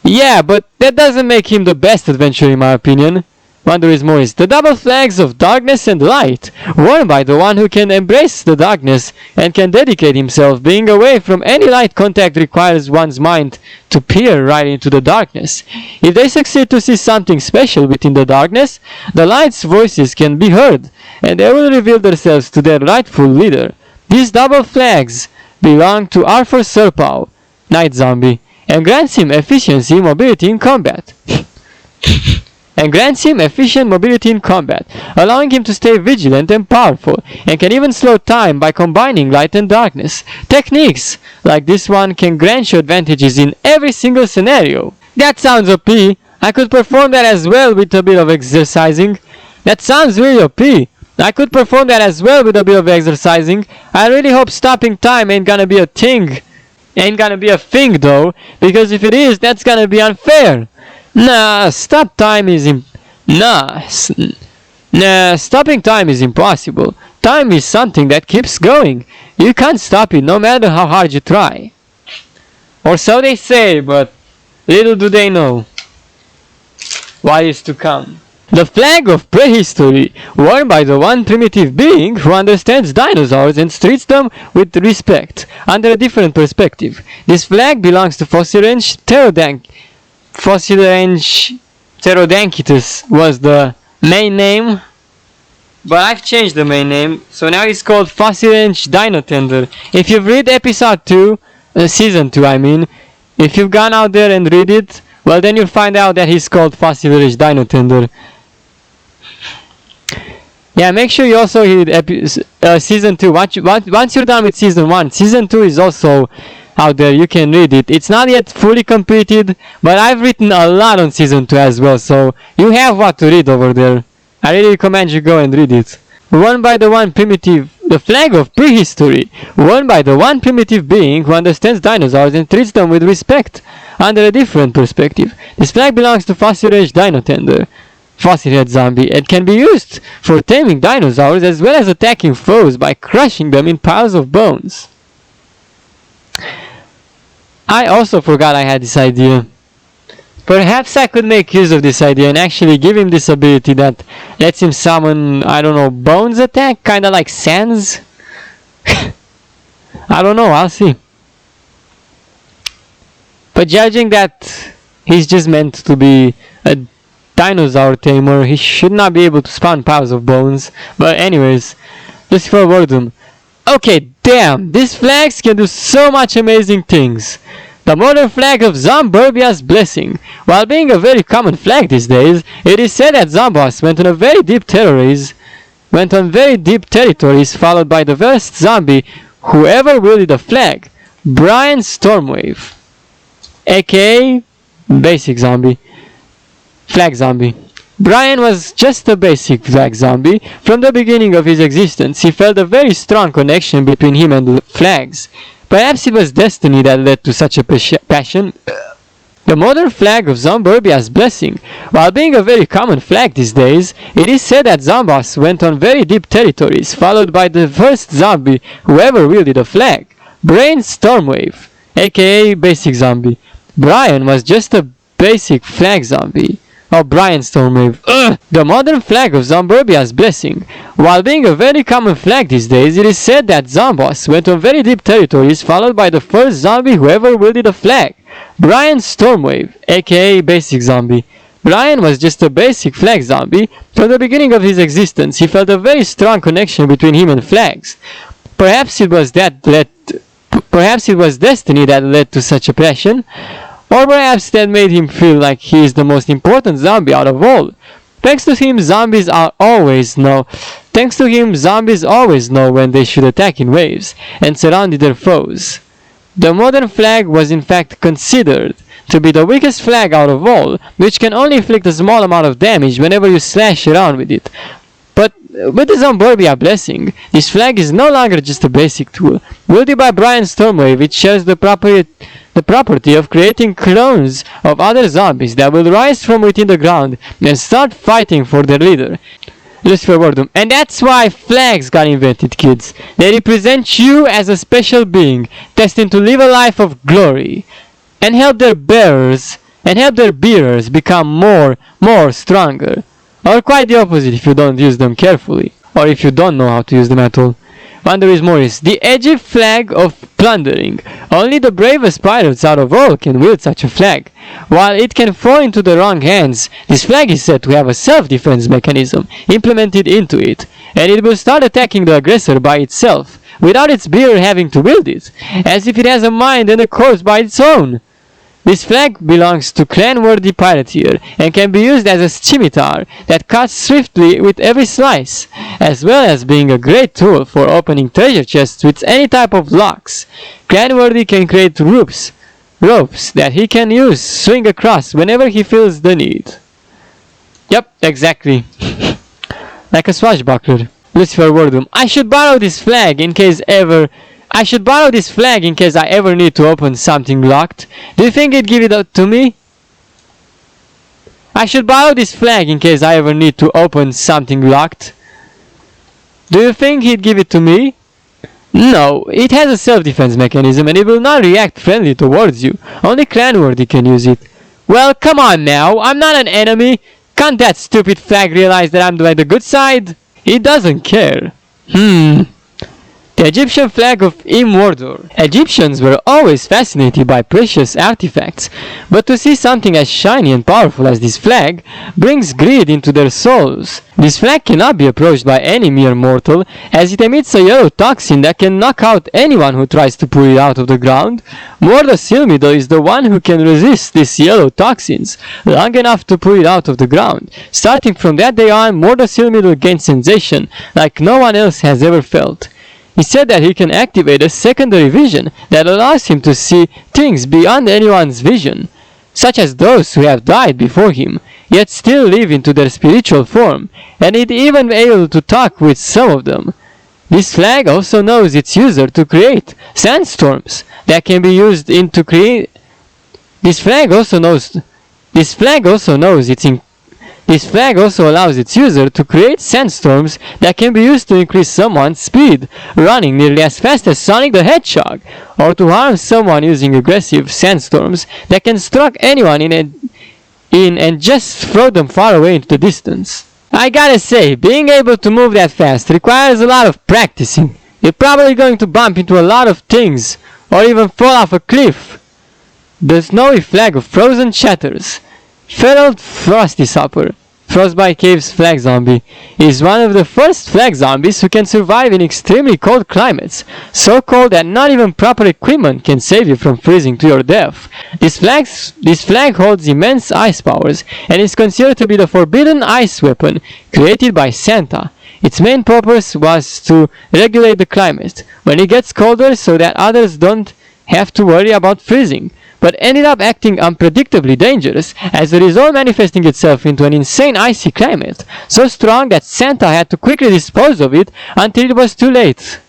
Yeah, but that doesn't make him the best adventurer in my opinion. WANDERWIZ Moise. The double flags of darkness and light, worn by the one who can embrace the darkness and can dedicate himself. Being away from any light contact requires one's mind to peer right into the darkness. If they succeed to see something special within the darkness, the light's voices can be heard, and they will reveal themselves to their rightful leader. These double flags belong to Arthur Serpau, Night Zombie, and grants him efficiency mobility in combat. Allowing him to stay vigilant and powerful, and can even slow time by combining light and darkness. Techniques like this one can grant you advantages in every single scenario. That sounds OP. I could perform that as well with a bit of exercising. That sounds really OP. I could perform that as well with a bit of exercising. I really hope stopping time ain't gonna be a thing. Though, because if it is, that's gonna be unfair. Stopping time is impossible. Time is something that keeps going. You can't stop it no matter how hard you try. Or so they say, but little do they know what is to come. The flag of prehistory, worn by the one primitive being who understands dinosaurs and treats them with respect, under a different perspective. This flag belongs to Fossirange Pterodactytus was the main name, but I've changed the main name, so now it's called Fossirange Dinotender. If you've read episode 2, season 2 I mean, if you've gone out there and read it, well then you'll find out that he's called Fossirange Dinotender. Yeah, make sure you also read season 2. Once you're done with season 1, season 2 is also out there, you can read it. It's not yet fully completed, but I've written a lot on season 2 as well, so you have what to read over there. I really recommend you go and read it. The flag of prehistory, worn by the one primitive being who understands dinosaurs and treats them with respect, under a different perspective. This flag belongs to Fossirange Dinotender, Fossilhead Zombie, and can be used for taming dinosaurs as well as attacking foes by crushing them in piles of bones. I also forgot I had this idea. Perhaps I could make use of this idea and actually give him this ability that lets him summon, I don't know, bones attack? Kinda like Sans? I don't know, I'll see. But judging that he's just meant to be a dinosaur tamer, he should not be able to spawn piles of bones. But anyways, Lucifer Wardum. Okay, damn, these flags can do so much amazing things. The modern flag of Zamburbia's blessing. While being a very common flag these days, it is said that Zambos went on very deep territories, followed by the first zombie who ever wielded a flag, Brian Stormwave, aka basic zombie, flag zombie. Brian was just a basic flag zombie. From the beginning of his existence, he felt a very strong connection between him and the flags. Perhaps it was destiny that led to such a passion. The modern flag of Zamburbia's blessing. While being a very common flag these days, it is said that Zambos went on very deep territories, followed by the first zombie who ever wielded a flag, Brian Stormwave, aka basic zombie. Brian was just a basic flag zombie. Oh, Brian Stormwave. Ugh! The modern flag of Zamburbia's blessing. While being a very common flag these days, it is said that Zambos went on very deep territories, followed by the first zombie who ever wielded a flag, Brian Stormwave, aka basic zombie. Brian was just a basic flag zombie. From the beginning of his existence, he felt a very strong connection between him and flags. Perhaps it was destiny that led to such a passion. Or perhaps that made him feel like he is the most important zombie out of all. Thanks to him, zombies always know when they should attack in waves and surround their foes. The modern flag was in fact considered to be the weakest flag out of all, which can only inflict a small amount of damage whenever you slash around with it. But with the Zamburbia blessing, this flag is no longer just a basic tool. Wielded by Brian Stormwave, it shares the property of creating clones of other zombies that will rise from within the ground and start fighting for their leader, Lucifer Wardum. And that's why flags got invented, kids. They represent you as a special being, destined to live a life of glory, and help their bearers become more stronger. Or quite the opposite if you don't use them carefully, or if you don't know how to use them at all. WANDERWIZ Morris, the edgy flag of plundering. Only the bravest pirates out of all can wield such a flag. While it can fall into the wrong hands, this flag is said to have a self-defense mechanism implemented into it, and it will start attacking the aggressor by itself, without its bearer having to wield it, as if it has a mind and a cause by its own. This flag belongs to clan-worthy pirateer and can be used as a scimitar that cuts swiftly with every slice, as well as being a great tool for opening treasure chests with any type of locks. Clan-worthy can create ropes that he can swing across whenever he feels the need. Yep, exactly. Like a swashbuckler. Lucifer Wardum, I should borrow this flag in case I ever need to open something locked. Do you think he'd give it to me? I should borrow this flag in case I ever need to open something locked. Do you think he'd give it to me? No, it has a self-defense mechanism and it will not react friendly towards you. Only clan-worthy can use it. Well, come on now, I'm not an enemy. Can't that stupid flag realize that I'm by the good side? It doesn't care. The Egyptian flag of Imordor. Egyptians were always fascinated by precious artifacts, but to see something as shiny and powerful as this flag brings greed into their souls. This flag cannot be approached by any mere mortal, as it emits a yellow toxin that can knock out anyone who tries to pull it out of the ground. Morda Silmido is the one who can resist these yellow toxins long enough to pull it out of the ground. Starting from that day on, Morda Silmido gains sensation like no one else has ever felt. He said that he can activate a secondary vision that allows him to see things beyond anyone's vision, such as those who have died before him, yet still live into their spiritual form, and is even able to talk with some of them. This flag also knows its user to create sandstorms that can be used into create. This flag also allows its user to create sandstorms that can be used to increase someone's speed, running nearly as fast as Sonic the Hedgehog, or to harm someone using aggressive sandstorms that can struck anyone in and just throw them far away into the distance. I gotta say, being able to move that fast requires a lot of practicing. You're probably going to bump into a lot of things, or even fall off a cliff. The snowy flag of frozen shatters. Feral Frosty Supper. Frostbite Cave's flag zombie is one of the first flag zombies who can survive in extremely cold climates, so cold that not even proper equipment can save you from freezing to your death. This flag holds immense ice powers and is considered to be the forbidden ice weapon created by Santa. Its main purpose was to regulate the climate when it gets colder so that others don't have to worry about freezing, but ended up acting unpredictably dangerous, as a result manifesting itself into an insane icy climate, so strong that Santa had to quickly dispose of it until it was too late.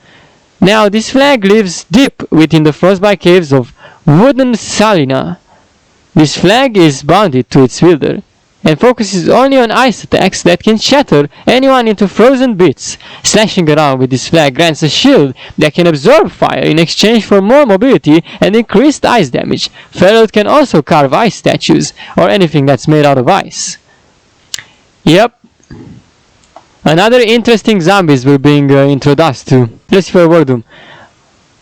Now this flag lives deep within the frostbite caves of Wooden Salina. This flag is bounded to its wielder, and focuses only on ice attacks that can shatter anyone into frozen bits. Slashing around with this flag grants a shield that can absorb fire in exchange for more mobility and increased ice damage. Ferret can also carve ice statues, or anything that's made out of ice. Yep. Another interesting zombies we're being introduced to. Lucifer Wardum.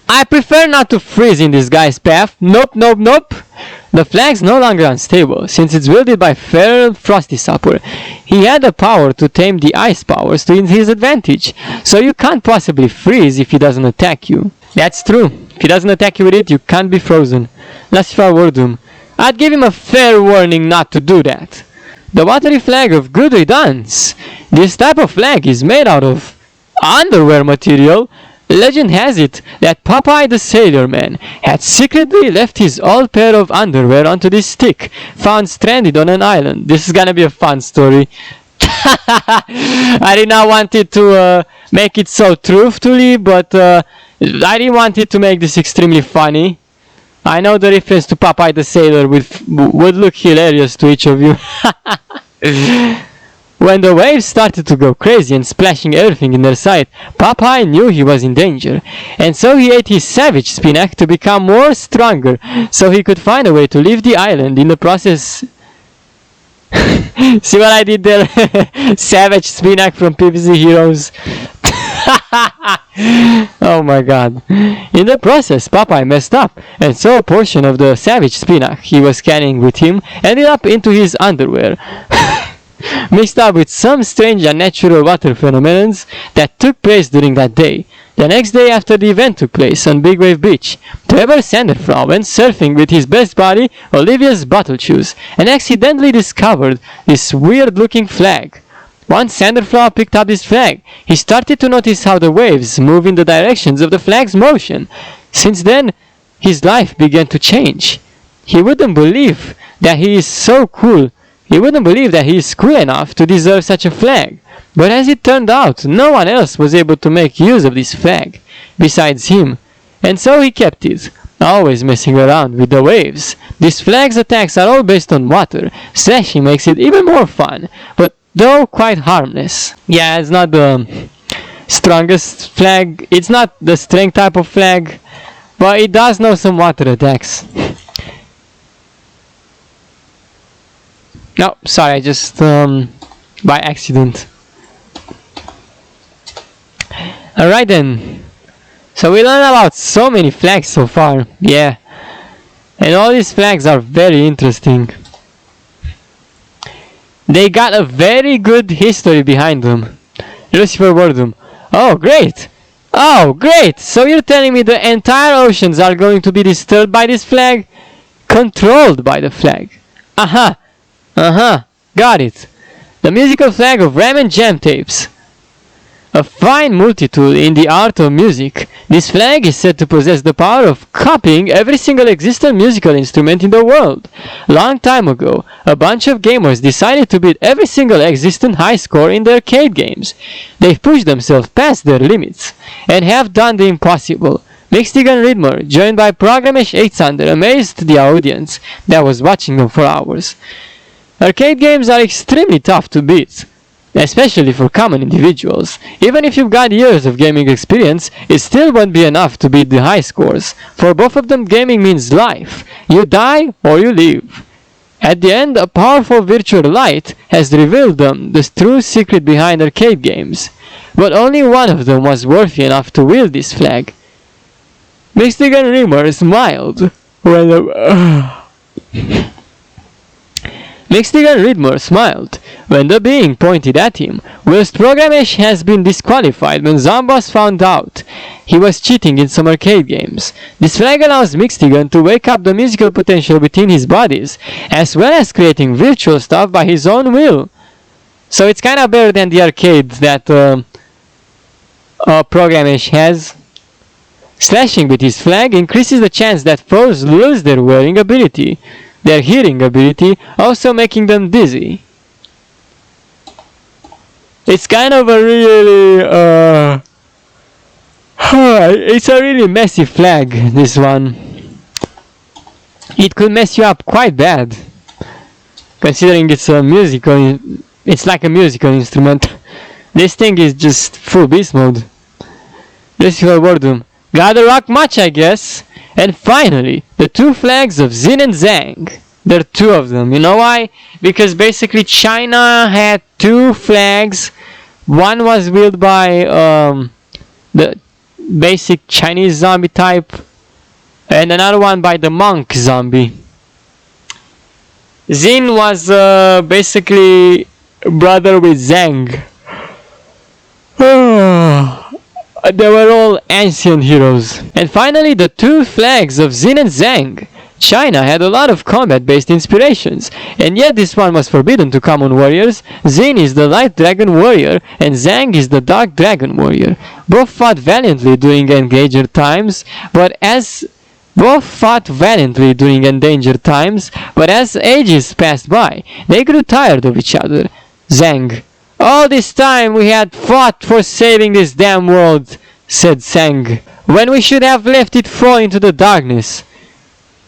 I prefer not to freeze in this guy's path. Nope, nope, nope. The flag's no longer unstable, since it's wielded by Feral Frosty Supper. He had the power to tame the ice powers to his advantage, so you can't possibly freeze if he doesn't attack you. That's true. If he doesn't attack you with it, you can't be frozen. Lucifer Wardum. I'd give him a fair warning not to do that. The watery flag of Good Riddance. This type of flag is made out of underwear material. Legend has it that Popeye the Sailor Man had secretly left his old pair of underwear onto this stick, found stranded on an island. This is gonna be a fun story. I did not want it to make it so truthfully, but I didn't want it to make this extremely funny. I know the reference to Popeye the Sailor would look hilarious to each of you. When the waves started to go crazy and splashing everything in their sight, Popeye knew he was in danger, and so he ate his savage spinac to become more stronger, so he could find a way to leave the island. In the process... See what I did there? Savage spinac from PvZ Heroes. Oh my god. In the process, Popeye messed up, and so a portion of the savage spinac he was carrying with him ended up into his underwear. Mixed up with some strange unnatural water phenomena that took place during that day. The next day after the event took place on Big Wave Beach, Trevor Sanderflower went surfing with his best buddy, Olivia's Bottleshoes, and accidentally discovered this weird looking flag. Once Sanderflower picked up this flag, he started to notice how the waves move in the directions of the flag's motion. Since then, his life began to change. He wouldn't believe that he is so cool. He wouldn't believe that he is cool enough to deserve such a flag. But as it turned out, no one else was able to make use of this flag besides him, and so he kept it, always messing around with the waves. This flag's attacks are all based on water. Slashing makes it even more fun, but though quite harmless. Yeah, it's not the strongest flag, it's not the strength type of flag, but it does know some water attacks. No, sorry, I just by accident. Alright then. So we learned about so many flags so far. Yeah. And all these flags are very interesting. They got a very good history behind them. Lucifer Wardum. Oh, great! Oh, great! So you're telling me the entire oceans are going to be disturbed by this flag? Controlled by the flag. Aha! Got it. The musical flag of Ramen Jam Tapes. A fine multi-tool in the art of music, this flag is said to possess the power of copying every single existing musical instrument in the world. Long time ago, a bunch of gamers decided to beat every single existing high score in the arcade games. They've pushed themselves past their limits, and have done the impossible. Mixtigan Ridmer, joined by Programmesh 800, amazed the audience that was watching them for hours. Arcade games are extremely tough to beat, especially for common individuals. Even if you've got years of gaming experience, it still won't be enough to beat the high scores. For both of them, gaming means life. You die or you live. At the end, a powerful virtual light has revealed them the true secret behind arcade games. But only one of them was worthy enough to wield this flag. Mixtigan Ridmer smiled when the Mixtigan Ridmore smiled when the being pointed at him, whilst Programmesh has been disqualified when Zambos found out he was cheating in some arcade games. This flag allows Mixtigan to wake up the musical potential within his bodies, as well as creating virtual stuff by his own will. So it's kinda better than the arcade that Programmesh has. Slashing with his flag increases the chance that foes lose their wearing ability, their hearing ability, also making them dizzy. It's kind of a really, it's a really messy flag, this one. It could mess you up quite bad, considering it's a musical, it's like a musical instrument. This thing is just full beast mode. Lucifer Wardum. Gotta rock much, I guess. And finally, the two flags of Xin and Zhang. There are two of them. You know why? Because basically China had two flags. One was wielded by the basic Chinese zombie type, and another one by the monk zombie. Xin was basically brother with Zhang. They were all ancient heroes. And finally, the two flags of Xin and Zhang. China had a lot of combat-based inspirations, and yet this one was forbidden to common warriors. Xin is the light dragon warrior, and Zhang is the dark dragon warrior. Both fought valiantly during endangered times, but as ages passed by, they grew tired of each other. Zhang. All this time we had fought for saving this damn world, said Zhang, when we should have left it fall into the darkness.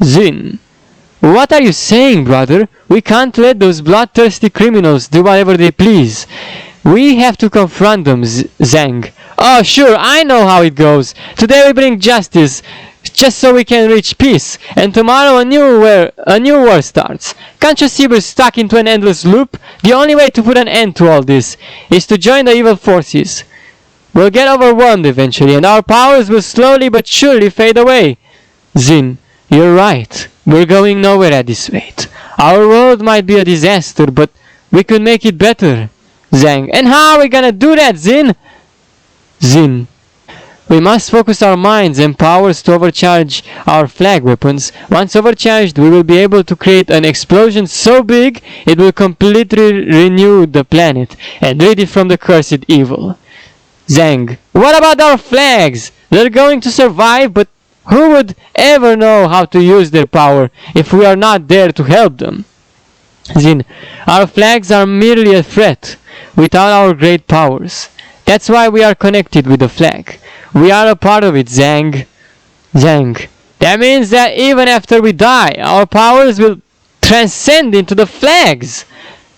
Xin. What are you saying, brother? We can't let those bloodthirsty criminals do whatever they please. We have to confront them, Zhang. Oh, sure, I know how it goes. Today we bring justice, just so we can reach peace, and tomorrow a new war starts. Can't you see we're stuck into an endless loop? The only way to put an end to all this is to join the evil forces. We'll get overwhelmed eventually, and our powers will slowly but surely fade away. Xin, you're right. We're going nowhere at this rate. Our world might be a disaster, but we could make it better. Zhang, and how are we gonna do that, Xin? Xin. We must focus our minds and powers to overcharge our flag weapons. Once overcharged, we will be able to create an explosion so big it will completely renew the planet and rid it from the cursed evil. Zhang. What about our flags? They're going to survive, but who would ever know how to use their power if we are not there to help them? Xin. Our flags are merely a threat without our great powers. That's why we are connected with the flag. We are a part of it, Zhang. Zhang. That means that even after we die, our powers will transcend into the flags.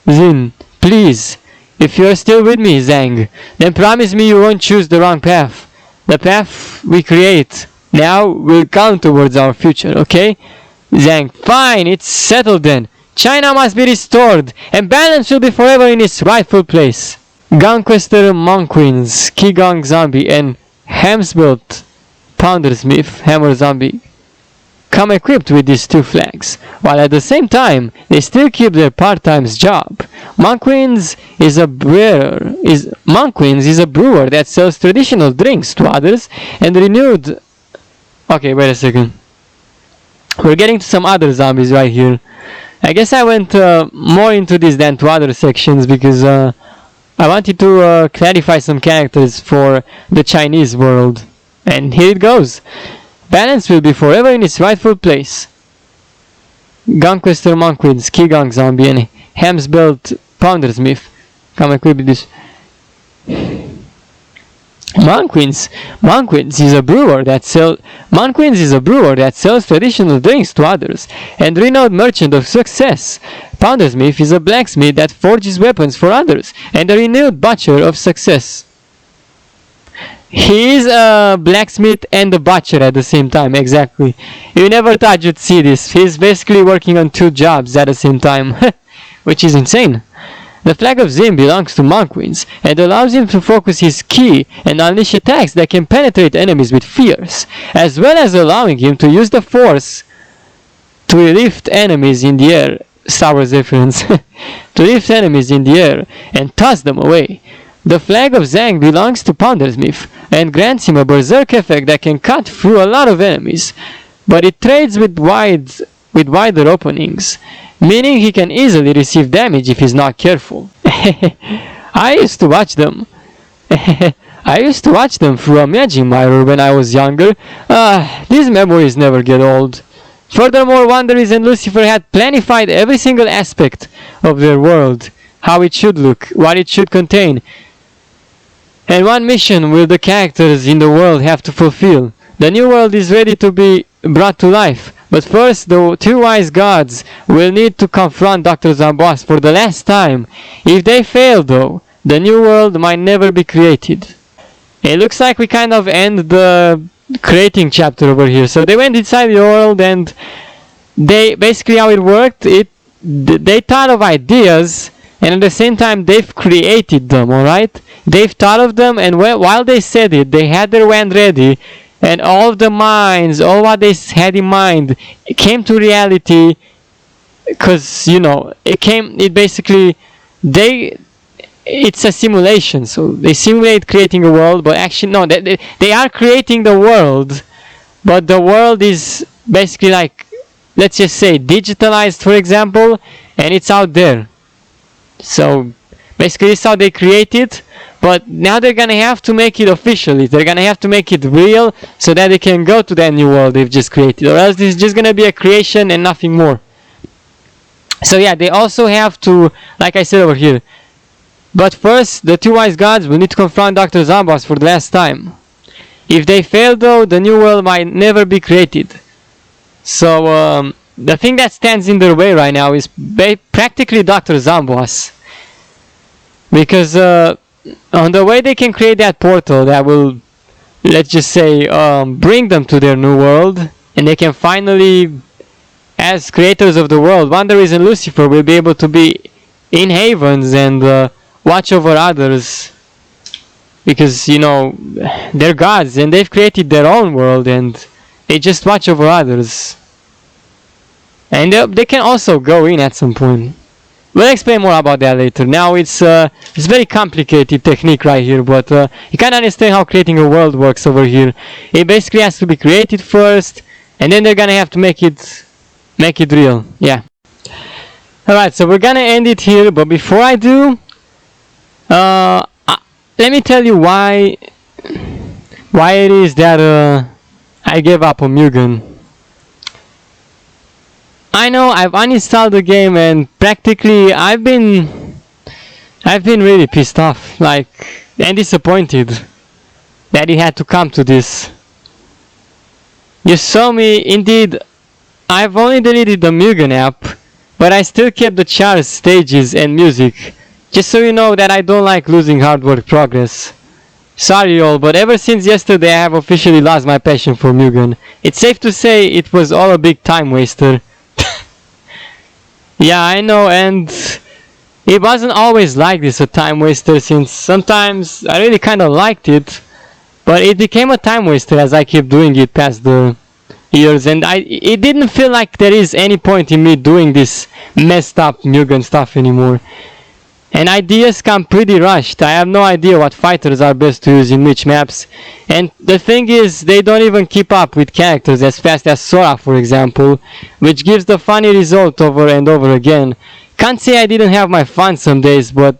Xin, please, if you are still with me, Zhang, then promise me you won't choose the wrong path. The path we create now will count towards our future, okay? Zhang, fine, it's settled then. China must be restored, and balance will be forever in its rightful place. Gunquester Monquins, Qigong Zombie, and Hamsbuilt Poundersmith Hammer Zombie come equipped with these two flags, while at the same time they still keep their part-time job. Monquins is a brewer that sells traditional drinks to others and renewed. Okay, wait a second. We're getting to some other zombies right here. I guess I went more into this than to other sections because I wanted to clarify some characters for the Chinese world. And here it goes. Balance will be forever in its rightful place. Gunquester Monquins, Qigong Zombie, and Hamsbuilt Poundersmith come equipped with this. Monquins is a brewer that sells traditional drinks to others and renowned merchant of success. Poundersmith is a blacksmith that forges weapons for others and a renewed butcher of success. He is a blacksmith and a butcher at the same time, exactly. You never thought you'd see this. He's basically working on two jobs at the same time, which is insane. The flag of Zim belongs to Monquins and allows him to focus his ki and unleash attacks that can penetrate enemies with fears, as well as allowing him to use the force to lift enemies in the air Star Wars reference, to lift enemies in the air and toss them away. The flag of Zang belongs to Pondersmith and grants him a berserk effect that can cut through a lot of enemies, but it trades with wider openings, meaning he can easily receive damage if he's not careful. I used to watch them. I used to watch them through a magic mirror when I was younger. These memories never get old. Furthermore, WANDERWIZ and LUCIFER had planified every single aspect of their world, how it should look, what it should contain. And one mission will the characters in the world have to fulfill. The new world is ready to be brought to life, but first the two wise gods will need to confront Dr. Zambos for the last time. If they fail though, the new world might never be created. It looks like we kind of end the creating chapter over here. So they went inside the world and they basically how it worked, they thought of ideas and at the same time they've created them, alright? They've thought of them and while they said it, they had their wand ready and all of the minds, all what they had in mind, it came to reality because, you know, it's a simulation, so they simulate creating a world, but actually no, they are creating the world, but the world is basically like, let's just say, digitalized, for example, and it's out there. So basically this is how they create it, but now they're gonna have to make it officially, they're gonna have to make it real, so that they can go to that new world they've just created, or else this is just gonna be a creation and nothing more. So yeah, they also have to, like I said over here, but first, the two wise gods will need to confront Dr. Zambos for the last time. If they fail though, the new world might never be created. So, the thing that stands in their way right now is practically Dr. Zambos. Because, on the way they can create that portal that will, let's just say, bring them to their new world, and they can finally, as creators of the world, WANDERWIZ and LUCIFER will be able to be in havens and, watch over others, because you know they're gods and they've created their own world and they just watch over others, and they can also go in at some point. We'll explain more about that later. Now it's very complicated technique right here, but you can't understand how creating a world works over here. It basically has to be created first and then they're gonna have to make it real. Yeah. Alright, so we're gonna end it here, but before I do, let me tell you why it is that I gave up on Mugen. I know I've uninstalled the game and practically I've been really pissed off, like, and disappointed that it had to come to this. You saw me, indeed, I've only deleted the Mugen app, but I still kept the charts, stages and music. Just so you know that I don't like losing hard work progress. Sorry all, but ever since yesterday I have officially lost my passion for Mugen. It's safe to say it was all a big time waster. Yeah, I know, and it wasn't always like this, a time waster, since sometimes I really kinda liked it, but it became a time waster as I kept doing it past the years, and it didn't feel like there is any point in me doing this messed up Mugen stuff anymore. And ideas come pretty rushed. I have no idea what fighters are best to use in which maps. And the thing is, they don't even keep up with characters as fast as Sora, for example, which gives the funny result over and over again. Can't say I didn't have my fun some days, but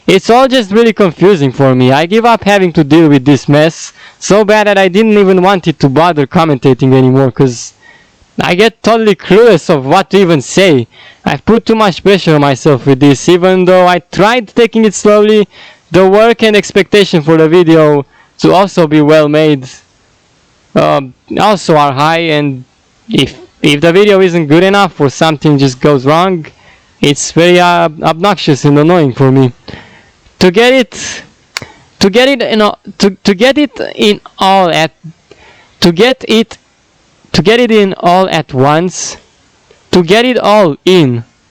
it's all just really confusing for me. I give up having to deal with this mess so bad that I didn't even want it to bother commentating anymore, cause I get totally clueless of what to even say. I've put too much pressure on myself with this, even though I tried taking it slowly. The work and expectation for the video to also be well made also are high, and if the video isn't good enough or something just goes wrong, it's very obnoxious and annoying for me. To get it in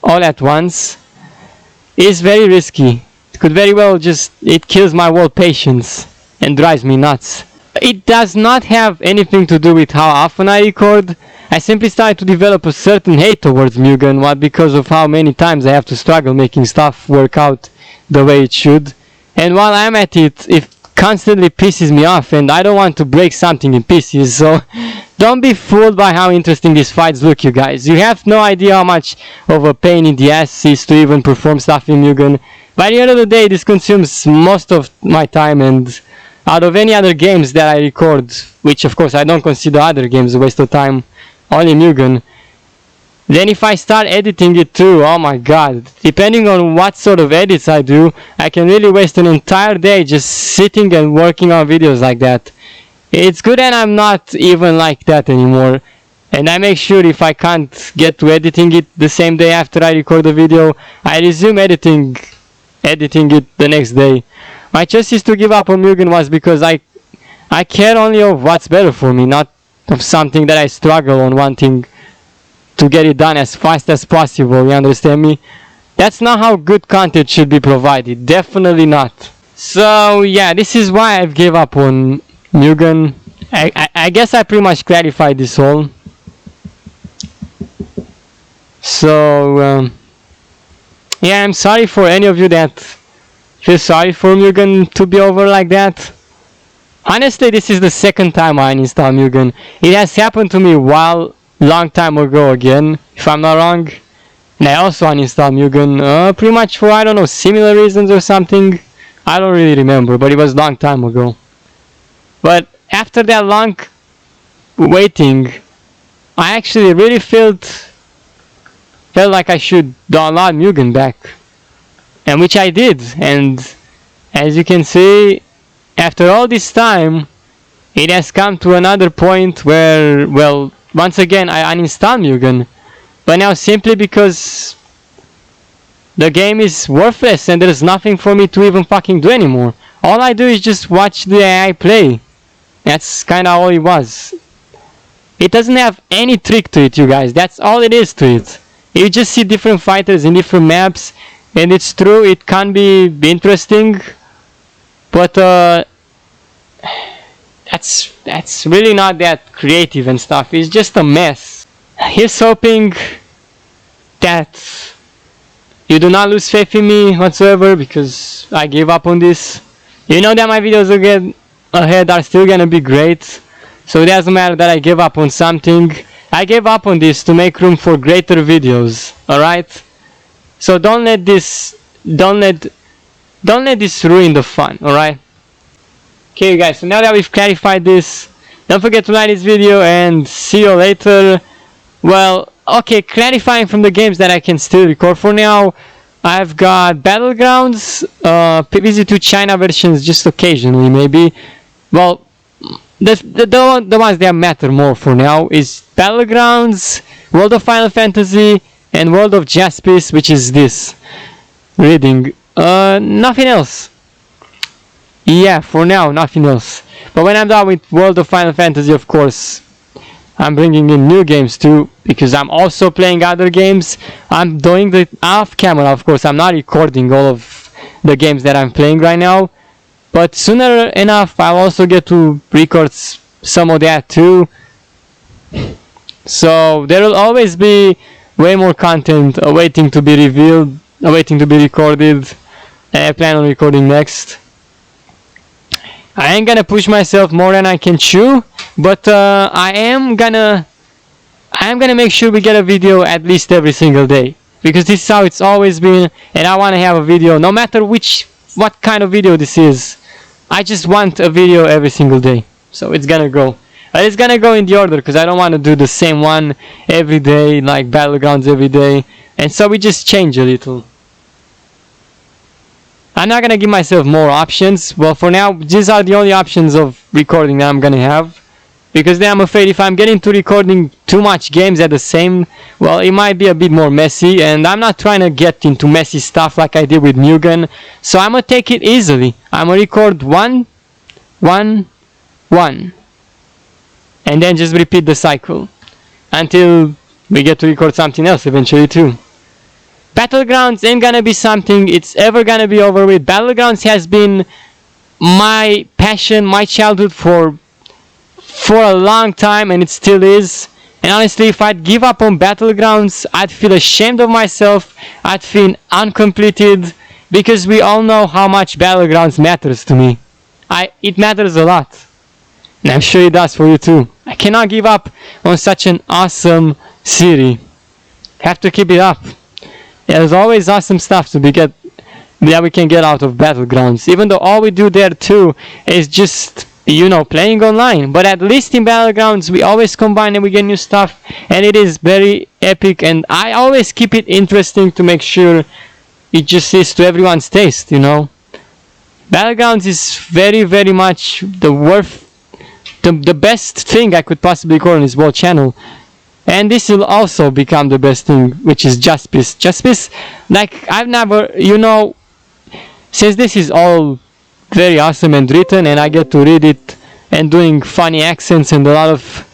all at once is very risky. It could very well it kills my whole patience and drives me nuts. It does not have anything to do with how often I record. I simply started to develop a certain hate towards Mugen, what because of how many times I have to struggle making stuff work out the way it should. And while I'm at it, it constantly pisses me off, and I don't want to break something in pieces, so don't be fooled by how interesting these fights look, you guys. You have no idea how much of a pain in the ass it is to even perform stuff in Mugen. By the end of the day, this consumes most of my time, and out of any other games that I record, which of course I don't consider other games a waste of time, only Mugen, then if I start editing it too, oh my god, depending on what sort of edits I do, I can really waste an entire day just sitting and working on videos like that. It's good that I'm not even like that anymore, and I make sure if I can't get to editing it the same day after I record the video, I resume editing it the next day. My choice is to give up on Mugen was because I care only of what's better for me, not of something that I struggle on wanting to get it done as fast as possible, you understand me? That's not how good content should be provided, definitely not. So yeah, this is why I've gave up on Mugen. I guess I pretty much clarified this all. So yeah, I'm sorry for any of you that feel sorry for Mugen to be over like that. Honestly, this is the second time I uninstall Mugen. It has happened to me long time ago again, if I'm not wrong. And I also uninstalled Mugen, pretty much for, I don't know, similar reasons or something. I don't really remember, but it was long time ago. But after that long waiting, I actually really felt like I should download Mugen back. And which I did, and as you can see, after all this time, it has come to another point where, well, once again I uninstall Mugen, but now simply because the game is worthless and there's nothing for me to even fucking do anymore. All I do is just watch the AI play. That's kinda all it was. It doesn't have any trick to it, you guys, that's all it is to it. You just see different fighters in different maps, and it's true, it can be interesting, but that's really not that creative and stuff. It's just a mess. Here's hoping that you do not lose faith in me whatsoever, because I gave up on this. You know that my videos ahead are still gonna be great, so it doesn't matter that I gave up on something. I gave up on this to make room for greater videos, alright? So don't let this ruin the fun, alright? Okay guys, so now that we've clarified this, don't forget to like this video and see you later. Well, okay, clarifying from the games that I can still record for now, I've got Battlegrounds, PVZ2 China versions just occasionally maybe. Well, the ones that matter more for now is Battlegrounds, World of Final Fantasy, and World of Jaspis, which is this reading. Nothing else. Yeah, for now, nothing else. But when I'm done with World of Final Fantasy, of course, I'm bringing in new games too, because I'm also playing other games. I'm doing it off camera, of course. I'm not recording all of the games that I'm playing right now. But sooner enough, I'll also get to record some of that too. So there will always be way more content awaiting to be revealed, awaiting to be recorded. And I plan on recording next. I ain't gonna push myself more than I can chew, but I am gonna make sure we get a video at least every single day, because this is how it's always been, and I want to have a video no matter what kind of video this is. I just want a video every single day, so it's gonna go. But it's gonna go in the order, because I don't want to do the same one every day, like Battlegrounds every day, and so we just change a little. I'm not gonna give myself more options. Well, for now, these are the only options of recording that I'm gonna have, because then I'm afraid if I'm getting to recording too much games at the same, well, it might be a bit more messy, and I'm not trying to get into messy stuff like I did with Mugen, so I'm gonna take it easily. I'm gonna record one, and then just repeat the cycle until we get to record something else eventually too. Battlegrounds ain't gonna be something it's ever gonna be over with. Battlegrounds has been my passion, my childhood for a long time, and it still is. And honestly, if I'd give up on Battlegrounds, I'd feel ashamed of myself, I'd feel uncompleted, because we all know how much Battlegrounds matters to me. It matters a lot. And I'm sure it does for you too. I cannot give up on such an awesome city. Have to keep it up. There's always awesome stuff that we can get out of Battlegrounds. Even though all we do there too is just, you know, playing online. But at least in Battlegrounds we always combine and we get new stuff. And it is very epic. And I always keep it interesting to make sure it just is to everyone's taste, you know. Battlegrounds is very, very much the best thing I could possibly call on this world channel. And this will also become the best thing, which is Justice. Justice, like, I've never, you know, since this is all very awesome and written, and I get to read it and doing funny accents and a lot of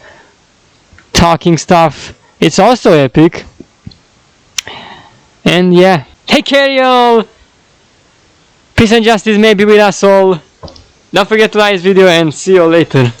talking stuff, it's also epic. And yeah, take care, y'all. Peace and justice may be with us all. Don't forget to like this video and see you later.